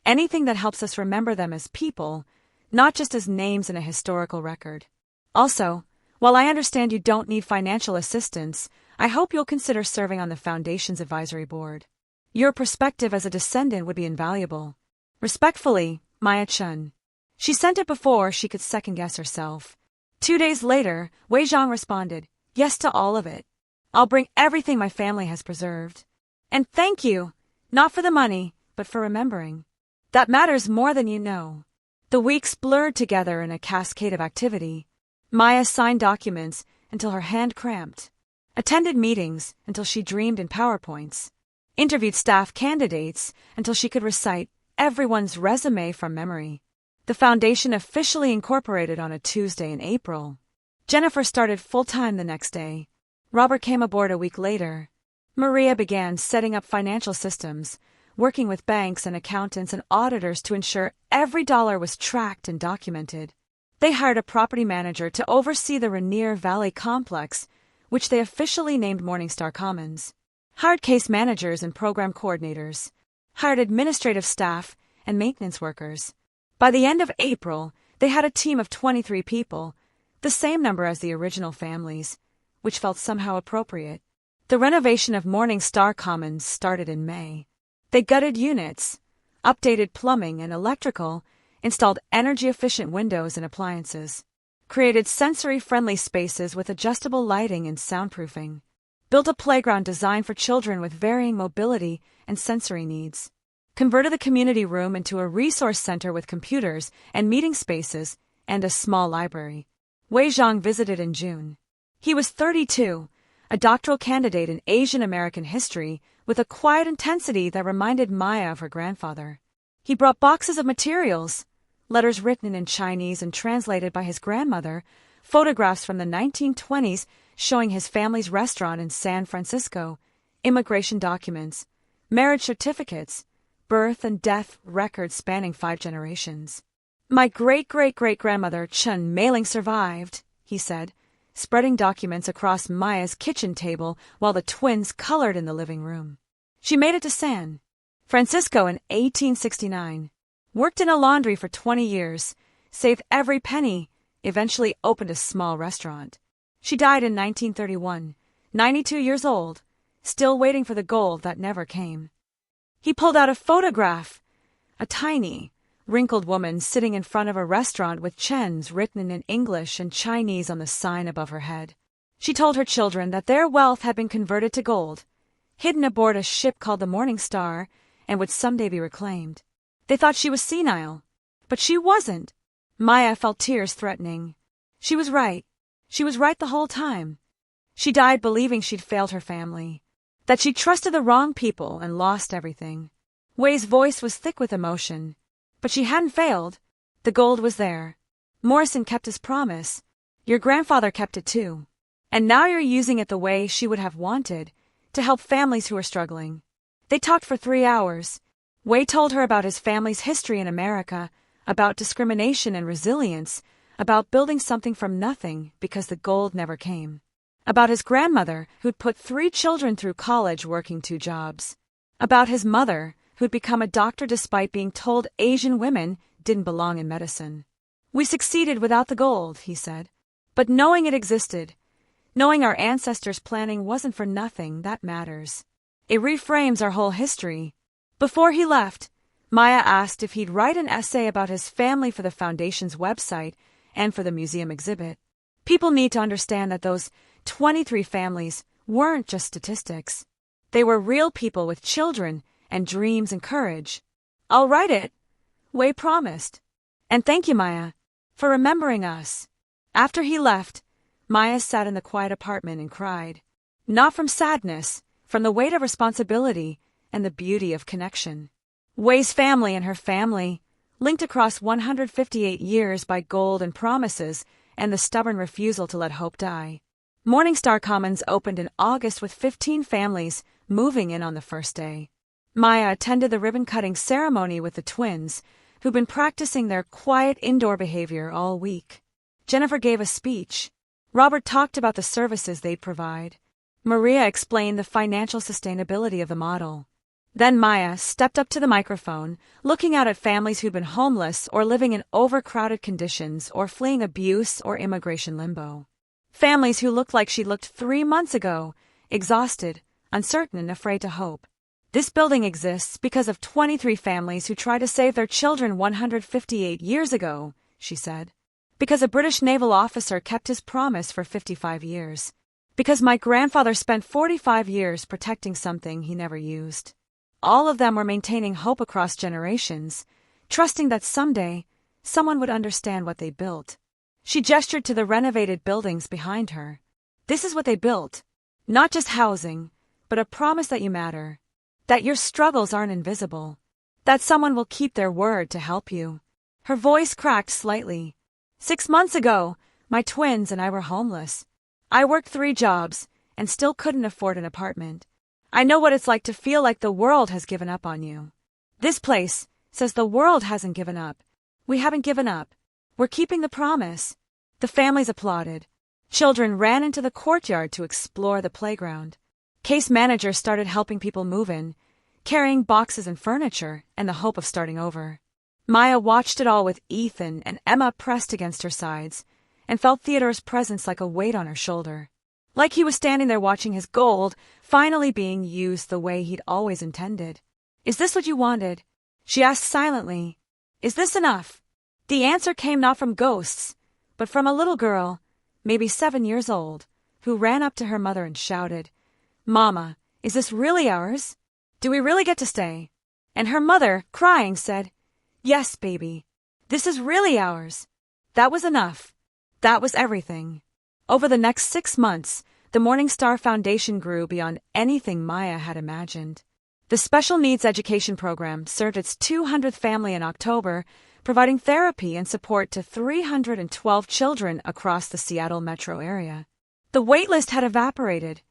anything that helps us remember them as people, not just as names in a historical record. Also, while I understand you don't need financial assistance, I hope you'll consider serving on the Foundation's advisory board. Your perspective as a descendant would be invaluable. Respectfully, Maya Chen. She sent it before she could second-guess herself. 2 days later, Wei Zhang responded, yes to all of it. I'll bring everything my family has preserved. And thank you, not for the money, but for remembering. That matters more than you know. The weeks blurred together in a cascade of activity. Maya signed documents until her hand cramped, attended meetings until she dreamed in PowerPoints, interviewed staff candidates until she could recite everyone's resume from memory. The foundation officially incorporated on a Tuesday in April. Jennifer started full-time the next day. Robert came aboard a week later. Maria began setting up financial systems, working with banks and accountants and auditors to ensure every dollar was tracked and documented. They hired a property manager to oversee the Rainier Valley complex, which they officially named Morningstar Commons. Hired case managers and program coordinators. Hired administrative staff and maintenance workers. By the end of April, they had a team of 23 people, the same number as the original families, which felt somehow appropriate. The renovation of Morningstar Commons started in May. They gutted units, updated plumbing and electrical, installed energy-efficient windows and appliances, created sensory-friendly spaces with adjustable lighting and soundproofing, built a playground designed for children with varying mobility and sensory needs, converted the community room into a resource center with computers and meeting spaces and a small library. Wei Zhang visited in June. He was 32, a doctoral candidate in Asian American history with a quiet intensity that reminded Maya of her grandfather. He brought boxes of materials, letters written in Chinese and translated by his grandmother, photographs from the 1920s showing his family's restaurant in San Francisco, immigration documents, marriage certificates, birth and death records spanning 5 generations. My great-great-great-grandmother Chen mailing survived, he said, spreading documents across Maya's kitchen table while the twins colored in the living room. She made it to San Francisco in 1869, worked in a laundry for 20 years, saved every penny, eventually opened a small restaurant. She died in 1931, 92 years old, still waiting for the gold that never came. He pulled out a photograph, a tiny, wrinkled woman sitting in front of a restaurant with Chen's written in English and Chinese on the sign above her head. She told her children that their wealth had been converted to gold, hidden aboard a ship called the Morningstar, and would someday be reclaimed. They thought she was senile, but she wasn't. Maya felt tears threatening. She was right. She was right the whole time. She died believing she'd failed her family, that she'd trusted the wrong people and lost everything. Wei's voice was thick with emotion. But she hadn't failed. The gold was there. Morrison kept his promise. Your grandfather kept it too. And now you're using it the way she would have wanted, to help families who are struggling. They talked for 3 hours. Wei told her about his family's history in America, about discrimination and resilience, about building something from nothing because the gold never came. About his grandmother, who'd put 3 children through college working 2 jobs. About his mother, who'd become a doctor despite being told Asian women didn't belong in medicine. We succeeded without the gold, he said. But knowing it existed, knowing our ancestors' planning wasn't for nothing, that matters. It reframes our whole history. Before he left, Maya asked if he'd write an essay about his family for the Foundation's website and for the museum exhibit. People need to understand that those 23 families weren't just statistics. They were real people with children and dreams and courage. I'll write it, Wei promised. And thank you, Maya, for remembering us. After he left, Maya sat in the quiet apartment and cried. Not from sadness, from the weight of responsibility and the beauty of connection. Wei's family and her family, linked across 158 years by gold and promises and the stubborn refusal to let hope die. Morningstar Commons opened in August with 15 families moving in on the first day. Maya attended the ribbon-cutting ceremony with the twins, who'd been practicing their quiet indoor behavior all week. Jennifer gave a speech. Robert talked about the services they'd provide. Maria explained the financial sustainability of the model. Then Maya stepped up to the microphone, looking out at families who'd been homeless or living in overcrowded conditions or fleeing abuse or immigration limbo. Families who looked like she looked 3 months ago, exhausted, uncertain and afraid to hope. This building exists because of 23 families who tried to save their children 158 years ago, she said. Because a British naval officer kept his promise for 55 years. Because my grandfather spent 45 years protecting something he never used. All of them were maintaining hope across generations, trusting that someday someone would understand what they built. She gestured to the renovated buildings behind her. This is what they built. Not just housing, but a promise that you matter. That your struggles aren't invisible. That someone will keep their word to help you. Her voice cracked slightly. 6 months ago, my twins and I were homeless. I worked 3 jobs and still couldn't afford an apartment. I know what it's like to feel like the world has given up on you. This place says the world hasn't given up. We haven't given up. We're keeping the promise." The families applauded. Children ran into the courtyard to explore the playground. Case managers started helping people move in, carrying boxes and furniture in the hope of starting over. Maya watched it all with Ethan and Emma pressed against her sides, and felt Theodore's presence like a weight on her shoulder. Like he was standing there watching his gold finally being used the way he'd always intended. "Is this what you wanted?" she asked silently. "Is this enough?" The answer came not from ghosts, but from a little girl, maybe 7 years old, who ran up to her mother and shouted, "Mama, is this really ours? Do we really get to stay?" And her mother, crying, said, "Yes, baby. This is really ours." That was enough. That was everything. Over the next 6 months, the Morning Star Foundation grew beyond anything Maya had imagined. The Special Needs Education Program served its 200th family in October, providing therapy and support to 312 children across the Seattle metro area. The waitlist had evaporated.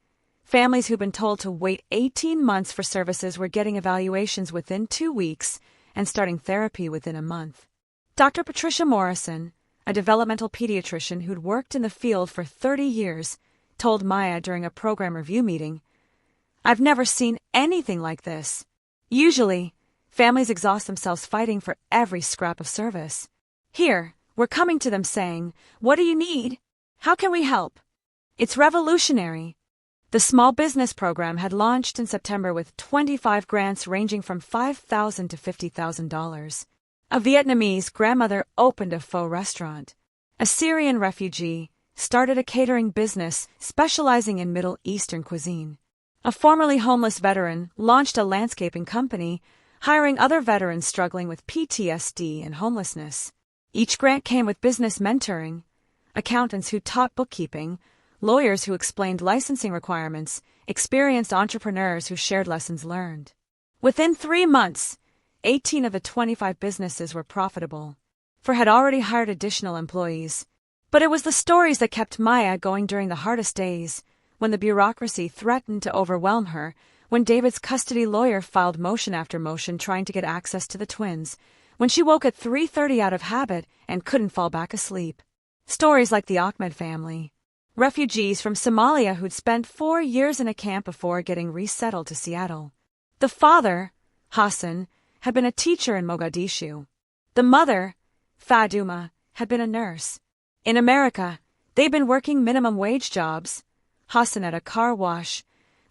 Families who'd been told to wait 18 months for services were getting evaluations within 2 weeks and starting therapy within a month. Dr. Patricia Morrison, a developmental pediatrician who'd worked in the field for 30 years, told Maya during a program review meeting, "I've never seen anything like this. Usually, families exhaust themselves fighting for every scrap of service. Here, we're coming to them saying, 'What do you need? How can we help?' It's revolutionary." The small business program had launched in September with 25 grants ranging from $5,000 to $50,000. A Vietnamese grandmother opened a faux restaurant. A Syrian refugee started a catering business specializing in Middle Eastern cuisine. A formerly homeless veteran launched a landscaping company, hiring other veterans struggling with PTSD and homelessness. Each grant came with business mentoring, accountants who taught bookkeeping, lawyers who explained licensing requirements, experienced entrepreneurs who shared lessons learned. Within 3 months, 18 of the 25 businesses were profitable. 4 had already hired additional employees. But it was the stories that kept Maya going during the hardest days, when the bureaucracy threatened to overwhelm her, when David's custody lawyer filed motion after motion trying to get access to the twins, when she woke at 3:30 out of habit and couldn't fall back asleep. Stories like the Ahmed family. Refugees from Somalia who'd spent 4 years in a camp before getting resettled to Seattle. The father, Hassan, had been a teacher in Mogadishu. The mother, Faduma, had been a nurse. In America, they'd been working minimum wage jobs, Hassan at a car wash,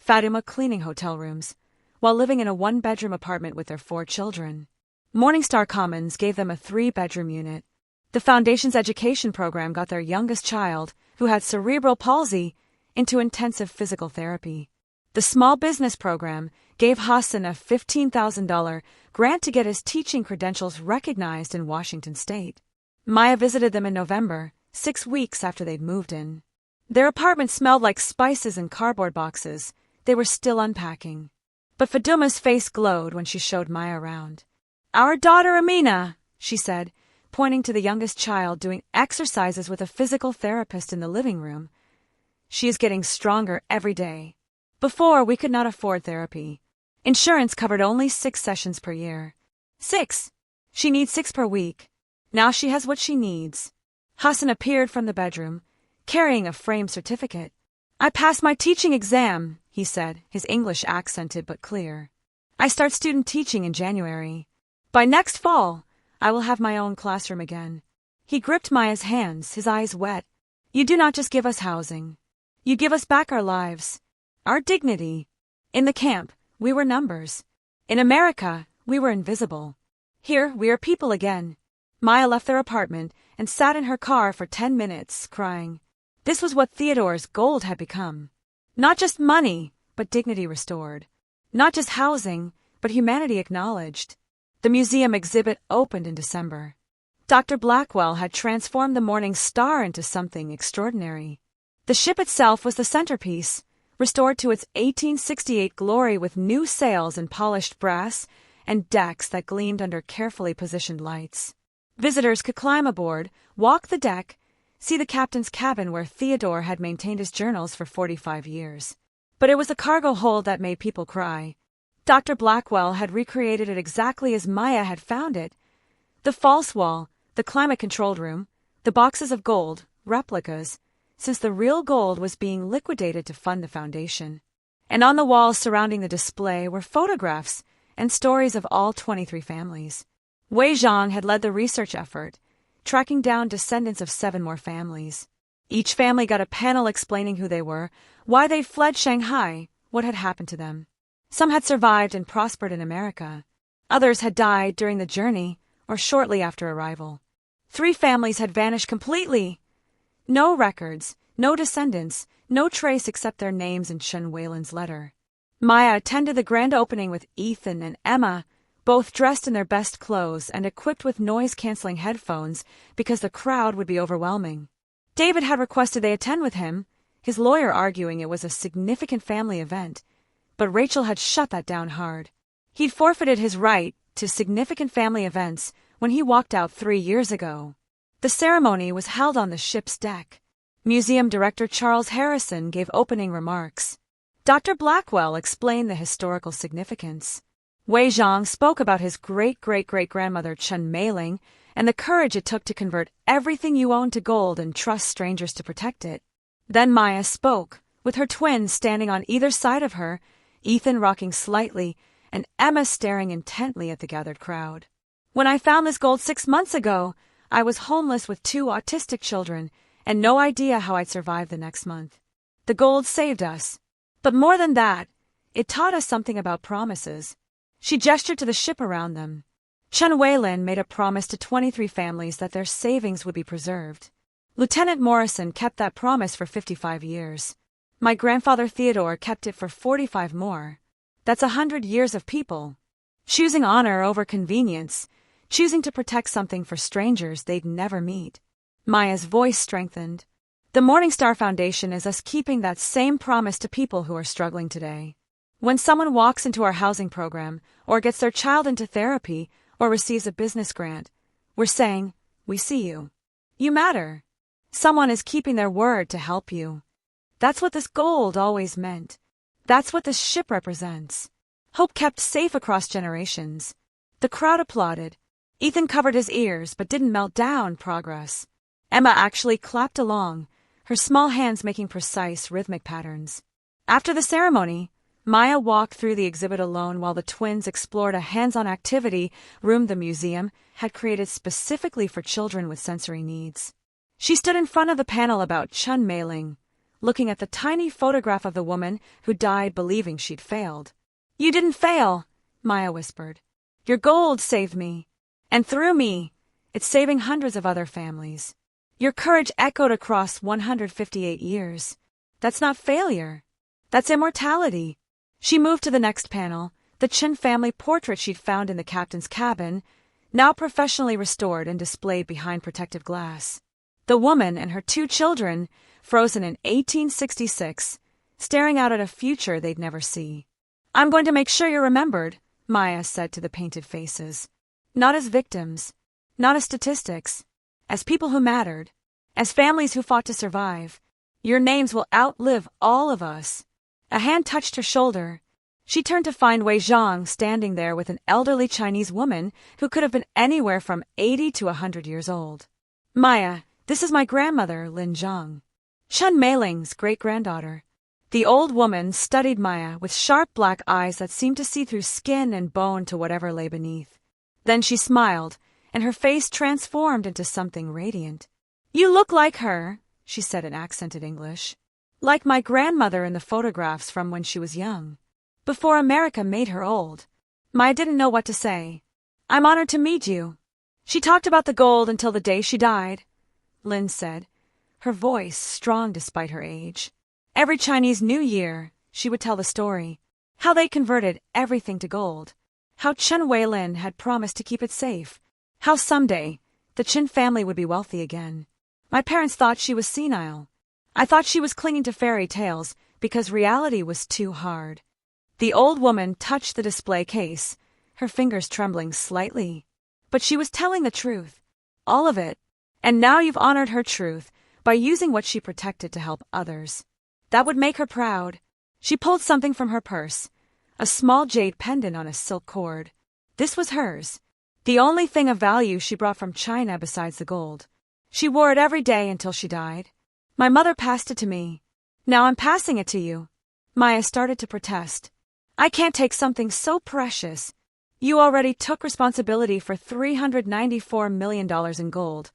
Faduma cleaning hotel rooms, while living in a 1-bedroom apartment with their 4 children. Morningstar Commons gave them a 3-bedroom unit. The Foundation's education program got their youngest child, who had cerebral palsy, into intensive physical therapy. The small business program gave Hassan a $15,000 grant to get his teaching credentials recognized in Washington state. Maya visited them in November, 6 weeks after they'd moved in. Their apartment smelled like spices and cardboard boxes. They were still unpacking. But Faduma's face glowed when she showed Maya around. "Our daughter Amina," she said, pointing to the youngest child doing exercises with a physical therapist in the living room. "She is getting stronger every day. Before, we could not afford therapy. Insurance covered only 6 sessions per year. 6! She needs 6 per week. Now she has what she needs." Hassan appeared from the bedroom, carrying a framed certificate. "I passed my teaching exam," he said, his English accented but clear. "I start student teaching in January. By next fall, I will have my own classroom again." He gripped Maya's hands, his eyes wet. "You do not just give us housing. You give us back our lives, our dignity. In the camp, we were numbers. In America, we were invisible. Here, we are people again." Maya left their apartment and sat in her car for 10 minutes, crying. This was what Theodore's gold had become. Not just money, but dignity restored. Not just housing, but humanity acknowledged. The museum exhibit opened in December. Dr. Blackwell had transformed the Morning Star into something extraordinary. The ship itself was the centerpiece, restored to its 1868 glory with new sails and polished brass, and decks that gleamed under carefully positioned lights. Visitors could climb aboard, walk the deck, see the captain's cabin where Theodore had maintained his journals for 45 years. But it was the cargo hold that made people cry. Dr. Blackwell had recreated it exactly as Maya had found it. The false wall, the climate-controlled room, the boxes of gold, replicas, since the real gold was being liquidated to fund the foundation. And on the walls surrounding the display were photographs and stories of all 23 families. Wei Zhang had led the research effort, tracking down descendants of 7 more families. Each family got a panel explaining who they were, why they fled Shanghai, what had happened to them. Some had survived and prospered in America. Others had died during the journey or shortly after arrival. 3 families had vanished completely. No records, no descendants, no trace except their names in Chen Weilin's letter. Maya attended the grand opening with Ethan and Emma, both dressed in their best clothes and equipped with noise-canceling headphones because the crowd would be overwhelming. David had requested they attend with him, his lawyer arguing it was a significant family event, but Rachel had shut that down hard. He'd forfeited his right to significant family events when he walked out 3 years ago. The ceremony was held on the ship's deck. Museum director Charles Harrison gave opening remarks. Dr. Blackwell explained the historical significance. Wei Zhang spoke about his great-great-great-grandmother Chen Meiling and the courage it took to convert everything you own to gold and trust strangers to protect it. Then Maya spoke, with her twins standing on either side of her, Ethan rocking slightly, and Emma staring intently at the gathered crowd. When I found this gold 6 months ago, I was homeless with 2 autistic children and no idea how I'd survive the next month. The gold saved us. But more than that, it taught us something about promises. She gestured to the ship around them. Chen Weilin made a promise to 23 families that their savings would be preserved. Lieutenant Morrison kept that promise for 55 years. My grandfather Theodore kept it for 45 more. That's 100 years of people. Choosing honor over convenience, choosing to protect something for strangers they'd never meet. Maya's voice strengthened. The Morningstar Foundation is us keeping that same promise to people who are struggling today. When someone walks into our housing program, or gets their child into therapy, or receives a business grant, we're saying, we see you. You matter. Someone is keeping their word to help you. That's what this gold always meant. That's what this ship represents. Hope kept safe across generations. The crowd applauded. Ethan covered his ears but didn't melt down progress. Emma actually clapped along, her small hands making precise rhythmic patterns. After the ceremony, Maya walked through the exhibit alone while the twins explored a hands-on activity room the museum had created specifically for children with sensory needs. She stood in front of the panel about Chen Meiling, looking at the tiny photograph of the woman who died believing she'd failed. You didn't fail, Maya whispered. Your gold saved me. And through me, it's saving hundreds of other families. Your courage echoed across 158 years. That's not failure. That's immortality. She moved to the next panel, the Chen family portrait she'd found in the captain's cabin, now professionally restored and displayed behind protective glass. The woman and her 2 children, frozen in 1866, staring out at a future they'd never see. I'm going to make sure you're remembered, Maya said to the painted faces. Not as victims, not as statistics, as people who mattered, as families who fought to survive. Your names will outlive all of us. A hand touched her shoulder. She turned to find Wei Zhang standing there with an elderly Chinese woman who could have been anywhere from 80 to 100 years old. Maya, this is my grandmother, Lin Zhang. Chen Meiling's great-granddaughter. The old woman studied Maya with sharp black eyes that seemed to see through skin and bone to whatever lay beneath. Then she smiled, and her face transformed into something radiant. You look like her, she said in accented English. Like my grandmother in the photographs from when she was young. Before America made her old. Maya didn't know what to say. I'm honored to meet you. She talked about the gold until the day she died, Lin said, her voice strong despite her age. Every Chinese New Year, she would tell the story. How they converted everything to gold. How Chen Weilin had promised to keep it safe. How someday, the Chen family would be wealthy again. My parents thought she was senile. I thought she was clinging to fairy tales because reality was too hard. The old woman touched the display case, her fingers trembling slightly. But she was telling the truth. All of it. And now you've honored her truth by using what she protected to help others. That would make her proud. She pulled something from her purse, a small jade pendant on a silk cord. This was hers. The only thing of value she brought from China besides the gold. She wore it every day until she died. My mother passed it to me. Now I'm passing it to you. Maya started to protest. I can't take something so precious. You already took responsibility for $394 million in gold,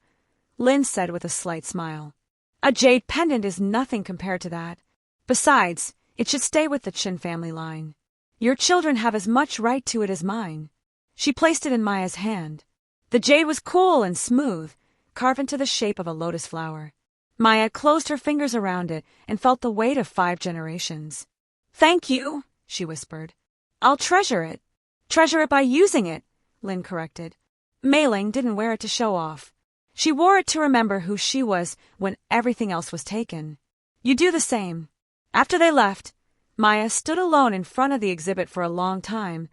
Lynn said with a slight smile. A jade pendant is nothing compared to that. Besides, it should stay with the Chen family line. Your children have as much right to it as mine. She placed it in Maya's hand. The jade was cool and smooth, carved into the shape of a lotus flower. Maya closed her fingers around it and felt the weight of 5 generations. Thank you, she whispered. I'll treasure it. Treasure it by using it, Lynn corrected. Mei Ling didn't wear it to show off. She wore it to remember who she was when everything else was taken. You do the same. After they left, Maya stood alone in front of the exhibit for a long time,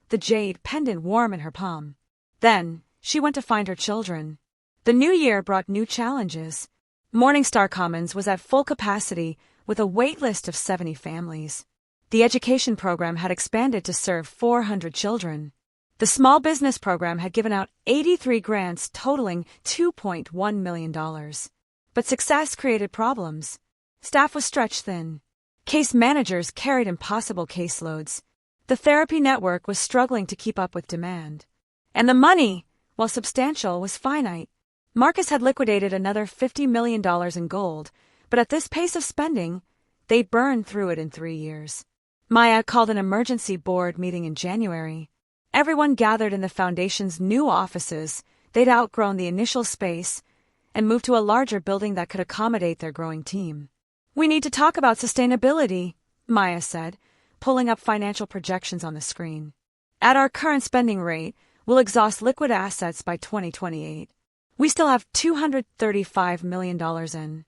the jade pendant warm in her palm. Then, she went to find her children. The new year brought new challenges. Morningstar Commons was at full capacity with a wait list of 70 families. The education program had expanded to serve 400 children. The small business program had given out 83 grants totaling $2.1 million. But success created problems. Staff was stretched thin. Case managers carried impossible caseloads. The therapy network was struggling to keep up with demand. And the money, while substantial, was finite. Marcus had liquidated another $50 million in gold, but at this pace of spending, they'd burn through it in 3 years. Maya called an emergency board meeting in January. Everyone gathered in the foundation's new offices. They'd outgrown the initial space and moved to a larger building that could accommodate their growing team. We need to talk about sustainability, Maya said, pulling up financial projections on the screen. At our current spending rate, we'll exhaust liquid assets by 2028. We still have $235 million in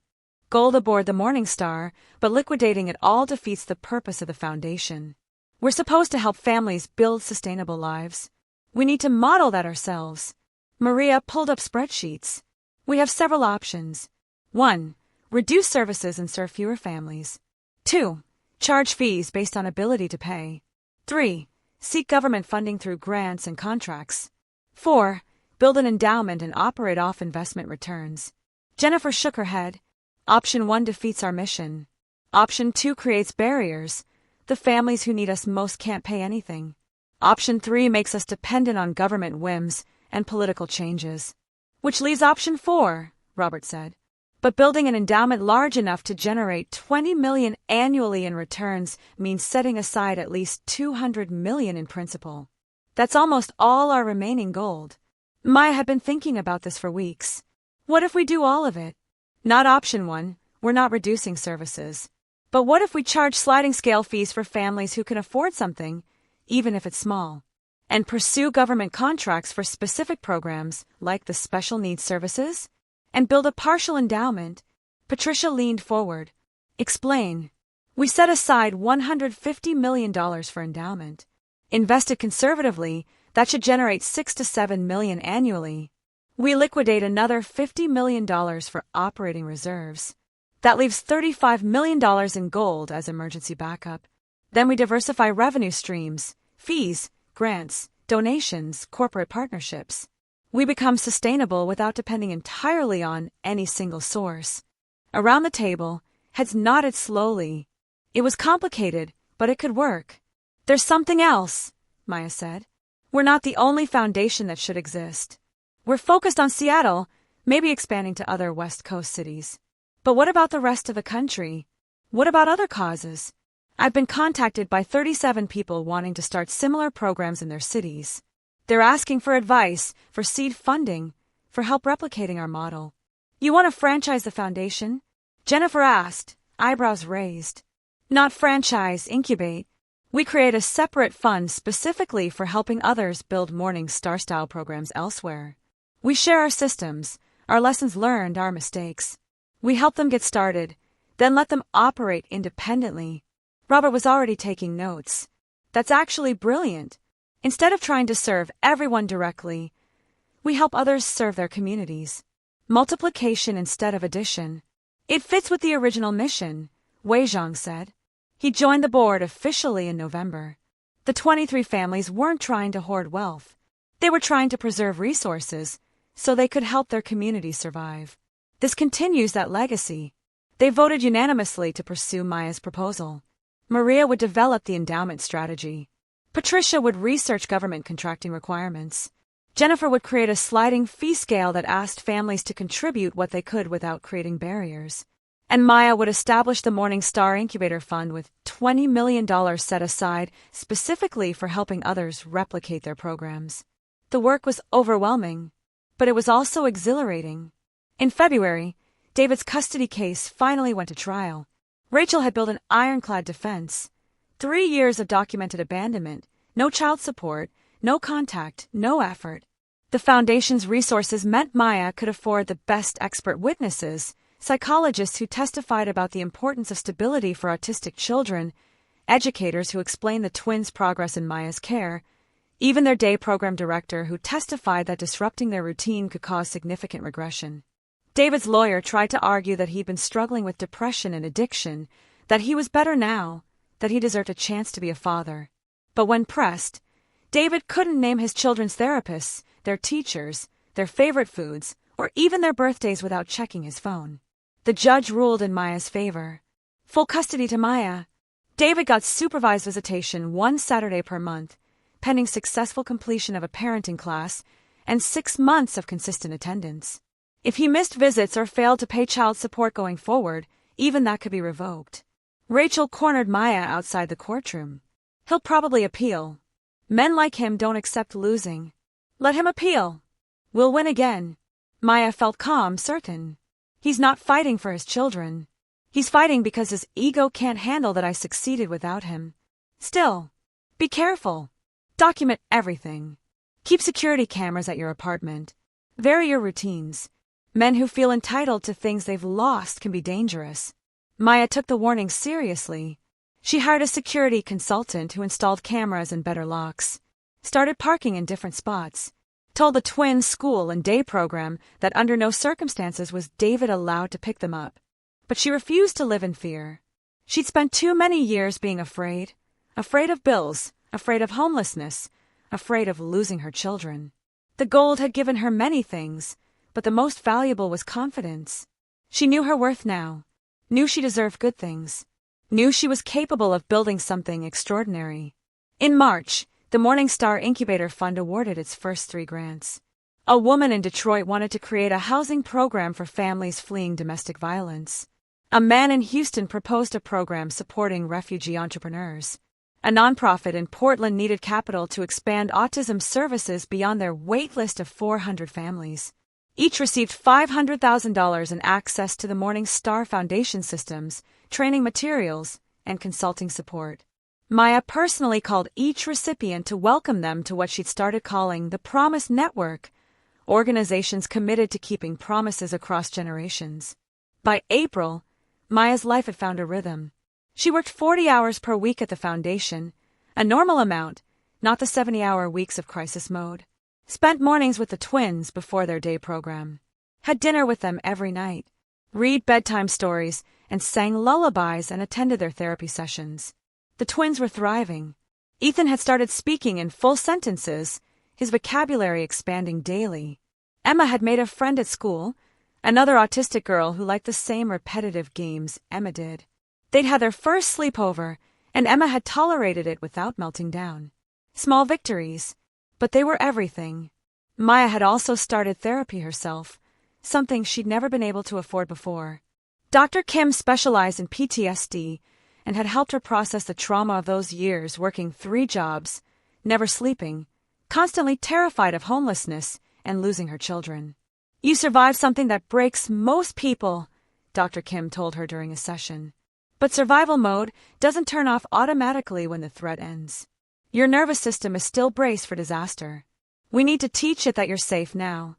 gold aboard the Morningstar, but liquidating it all defeats the purpose of the foundation. We're supposed to help families build sustainable lives. We need to model that ourselves. Maria pulled up spreadsheets. We have several options. 1. Reduce services and serve fewer families. 2. Charge fees based on ability to pay. 3. Seek government funding through grants and contracts. 4. Build an endowment and operate off investment returns. Jennifer shook her head. Option 1 defeats our mission. Option 2 creates barriers. The families who need us most can't pay anything. Option 3 makes us dependent on government whims and political changes. Which leaves option 4, Robert said. But building an endowment large enough to generate $20 million annually in returns means setting aside at least $200 million in principal. That's almost all our remaining gold. Maya had been thinking about this for weeks. What if we do all of it? Not option 1, we're not reducing services. But what if we charge sliding scale fees for families who can afford something, even if it's small, and pursue government contracts for specific programs like the special needs services, and build a partial endowment? Patricia leaned forward. Explain. We set aside $150 million for endowment. Invested conservatively, that should generate $6 to $7 million annually. We liquidate another $50 million for operating reserves. That leaves $35 million in gold as emergency backup. Then we diversify revenue streams, fees, grants, donations, corporate partnerships. We become sustainable without depending entirely on any single source. Around the table, heads nodded slowly. It was complicated, but it could work. There's something else, Maya said. We're not the only foundation that should exist. We're focused on Seattle, maybe expanding to other West Coast cities. But what about the rest of the country? What about other causes? I've been contacted by 37 people wanting to start similar programs in their cities. They're asking for advice, for seed funding, for help replicating our model. You want to franchise the foundation? Jennifer asked, eyebrows raised. Not franchise, incubate. We create a separate fund specifically for helping others build Morningstar-style programs elsewhere. We share our systems, our lessons learned, our mistakes. We help them get started, then let them operate independently. Robert was already taking notes. That's actually brilliant. Instead of trying to serve everyone directly, we help others serve their communities. Multiplication instead of addition. It fits with the original mission, Wei Zhang said. He joined the board officially in November. The 23 families weren't trying to hoard wealth. They were trying to preserve resources so they could help their community survive. This continues that legacy. They voted unanimously to pursue Maya's proposal. Maria would develop the endowment strategy. Patricia would research government contracting requirements. Jennifer would create a sliding fee scale that asked families to contribute what they could without creating barriers. And Maya would establish the Morning Star Incubator Fund with $20 million set aside specifically for helping others replicate their programs. The work was overwhelming, but it was also exhilarating. In February, David's custody case finally went to trial. Rachel had built an ironclad defense. 3 years of documented abandonment, no child support, no contact, no effort. The Foundation's resources meant Maya could afford the best expert witnesses, psychologists who testified about the importance of stability for autistic children, educators who explained the twins' progress in Maya's care, even their day program director who testified that disrupting their routine could cause significant regression. David's lawyer tried to argue that he'd been struggling with depression and addiction, that he was better now, that he deserved a chance to be a father. But when pressed, David couldn't name his children's therapists, their teachers, their favorite foods, or even their birthdays without checking his phone. The judge ruled in Maya's favor. Full custody to Maya. David got supervised visitation 1 Saturday per month, pending successful completion of a parenting class, and 6 months of consistent attendance. If he missed visits or failed to pay child support going forward, even that could be revoked. Rachel cornered Maya outside the courtroom. He'll probably appeal. Men like him don't accept losing. Let him appeal. We'll win again. Maya felt calm, certain. He's not fighting for his children. He's fighting because his ego can't handle that I succeeded without him. Still, be careful. Document everything. Keep security cameras at your apartment. Vary your routines. Men who feel entitled to things they've lost can be dangerous. Maya took the warning seriously. She hired a security consultant who installed cameras and better locks, started parking in different spots, told the twins' school and day program that under no circumstances was David allowed to pick them up. But she refused to live in fear. She'd spent too many years being afraid of bills, afraid of homelessness, afraid of losing her children. The gold had given her many things, but the most valuable was confidence. She knew her worth now, knew she deserved good things, knew she was capable of building something extraordinary. In March, the Morning Star Incubator Fund awarded its first 3 grants. A woman in Detroit wanted to create a housing program for families fleeing domestic violence. A man in Houston proposed a program supporting refugee entrepreneurs. A nonprofit in Portland needed capital to expand autism services beyond their wait list of 400 families. Each received $500,000 in access to the Morning Star Foundation systems, training materials, and consulting support. Maya personally called each recipient to welcome them to what she'd started calling the Promise Network, organizations committed to keeping promises across generations. By April, Maya's life had found a rhythm. She worked 40 hours per week at the foundation, a normal amount, not the 70-hour weeks of crisis mode. Spent mornings with the twins before their day program. Had dinner with them every night. Read bedtime stories and sang lullabies and attended their therapy sessions. The twins were thriving. Ethan had started speaking in full sentences, his vocabulary expanding daily. Emma had made a friend at school, another autistic girl who liked the same repetitive games Emma did. They'd had their first sleepover, and Emma had tolerated it without melting down. Small victories, but they were everything. Maya had also started therapy herself, something she'd never been able to afford before. Dr. Kim specialized in PTSD and had helped her process the trauma of those years working 3 jobs, never sleeping, constantly terrified of homelessness and losing her children. You survived something that breaks most people, Dr. Kim told her during a session. But survival mode doesn't turn off automatically when the threat ends. Your nervous system is still braced for disaster. We need to teach it that you're safe now.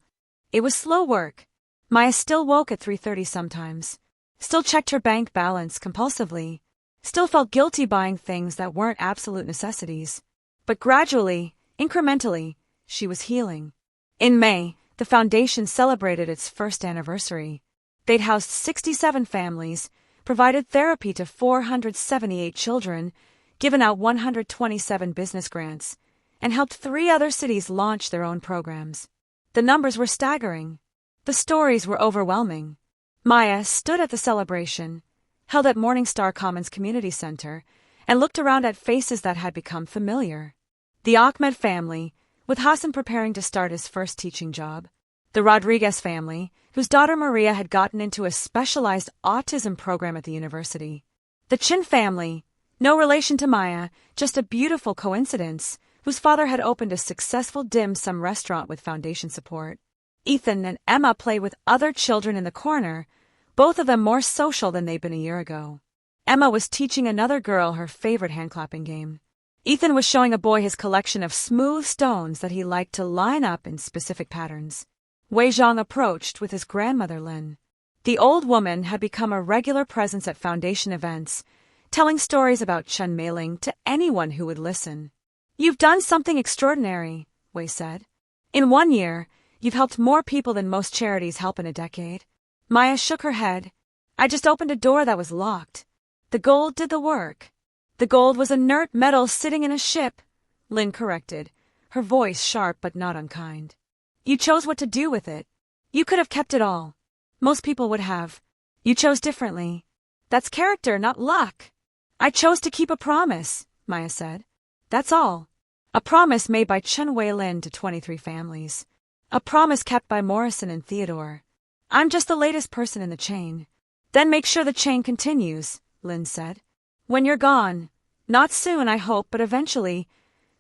It was slow work. Maya still woke at 3:30 sometimes. Still checked her bank balance compulsively. Still felt guilty buying things that weren't absolute necessities. But gradually, incrementally, she was healing. In May, the foundation celebrated its first anniversary. They'd housed 67 families, provided therapy to 478 children, given out 127 business grants, and helped 3 other cities launch their own programs. The numbers were staggering. The stories were overwhelming. Maya stood at the celebration, held at Morningstar Commons Community Center, and looked around at faces that had become familiar. The Ahmed family, with Hassan preparing to start his first teaching job. The Rodriguez family, whose daughter Maria had gotten into a specialized autism program at the university. The Chen family, no relation to Maya, just a beautiful coincidence, whose father had opened a successful dim sum restaurant with foundation support. Ethan and Emma played with other children in the corner, both of them more social than they'd been a year ago. Emma was teaching another girl her favorite handclapping game. Ethan was showing a boy his collection of smooth stones that he liked to line up in specific patterns. Wei Zhang approached with his grandmother Lin. The old woman had become a regular presence at foundation events, telling stories about Chen Meiling to anyone who would listen. "You've done something extraordinary," Wei said. "In 1 year, you've helped more people than most charities help in a decade." Maya shook her head. "I just opened a door that was locked. The gold did the work." "The gold was inert metal sitting in a ship," Lin corrected, her voice sharp but not unkind. "You chose what to do with it. You could have kept it all. Most people would have. You chose differently. That's character, not luck." "I chose to keep a promise," Maya said. "That's all. A promise made by Chen Weilin to 23 families. A promise kept by Morrison and Theodore. I'm just the latest person in the chain." "Then make sure the chain continues," Lin said. "When you're gone, not soon, I hope, but eventually,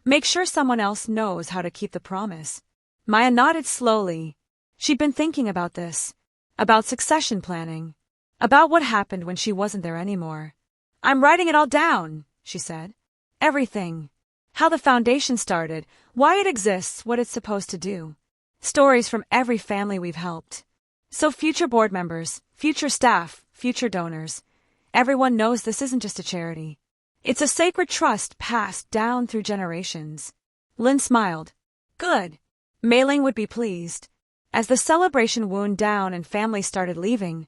make sure someone else knows how to keep the promise." Maya nodded slowly. She'd been thinking about this, about succession planning, about what happened when she wasn't there anymore. "I'm writing it all down," she said. "Everything. How the foundation started, why it exists, what it's supposed to do. Stories from every family we've helped. So future board members, future staff, future donors, everyone knows this isn't just a charity. It's a sacred trust passed down through generations." Lin smiled. "Good. Meiling would be pleased." As the celebration wound down and families started leaving,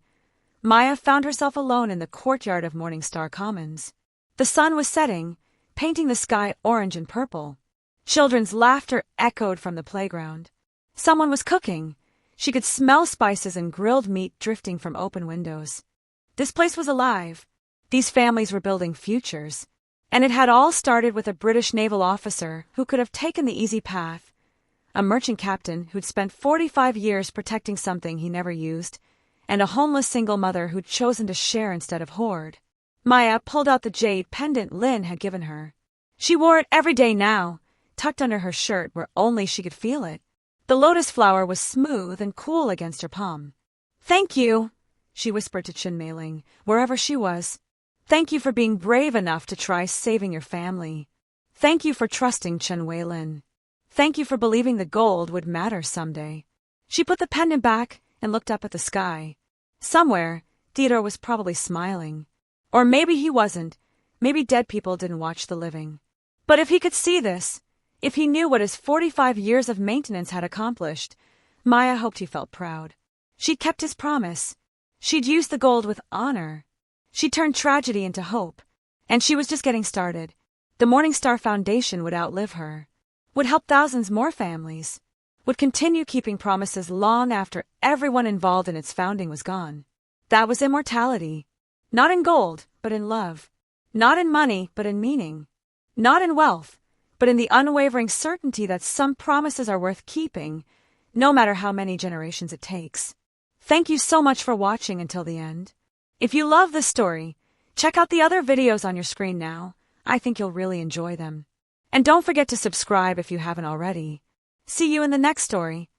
Maya found herself alone in the courtyard of Morningstar Commons. The sun was setting, painting the sky orange and purple. Children's laughter echoed from the playground. Someone was cooking. She could smell spices and grilled meat drifting from open windows. This place was alive. These families were building futures. And it had all started with a British naval officer who could have taken the easy path, a merchant captain who'd spent 45 years protecting something he never used, and a homeless single mother who'd chosen to share instead of hoard. Maya pulled out the jade pendant Lin had given her. She wore it every day now, tucked under her shirt where only she could feel it. The lotus flower was smooth and cool against her palm. "Thank you," she whispered to Chen Meiling, wherever she was. "Thank you for being brave enough to try saving your family. Thank you for trusting Chen Weilin. Thank you for believing the gold would matter someday." She put the pendant back and looked up at the sky. Somewhere, Theodore was probably smiling. Or maybe he wasn't. Maybe dead people didn't watch the living. But if he could see this, if he knew what his 45 years of maintenance had accomplished, Maya hoped he felt proud. She'd kept his promise. She'd used the gold with honor. She turned tragedy into hope. And she was just getting started. The Morningstar Foundation would outlive her. Would help thousands more families. Would continue keeping promises long after everyone involved in its founding was gone. That was immortality. Not in gold, but in love. Not in money, but in meaning. Not in wealth, but in the unwavering certainty that some promises are worth keeping, no matter how many generations it takes. Thank you so much for watching until the end. If you love this story, check out the other videos on your screen now. I think you'll really enjoy them. And don't forget to subscribe if you haven't already. See you in the next story.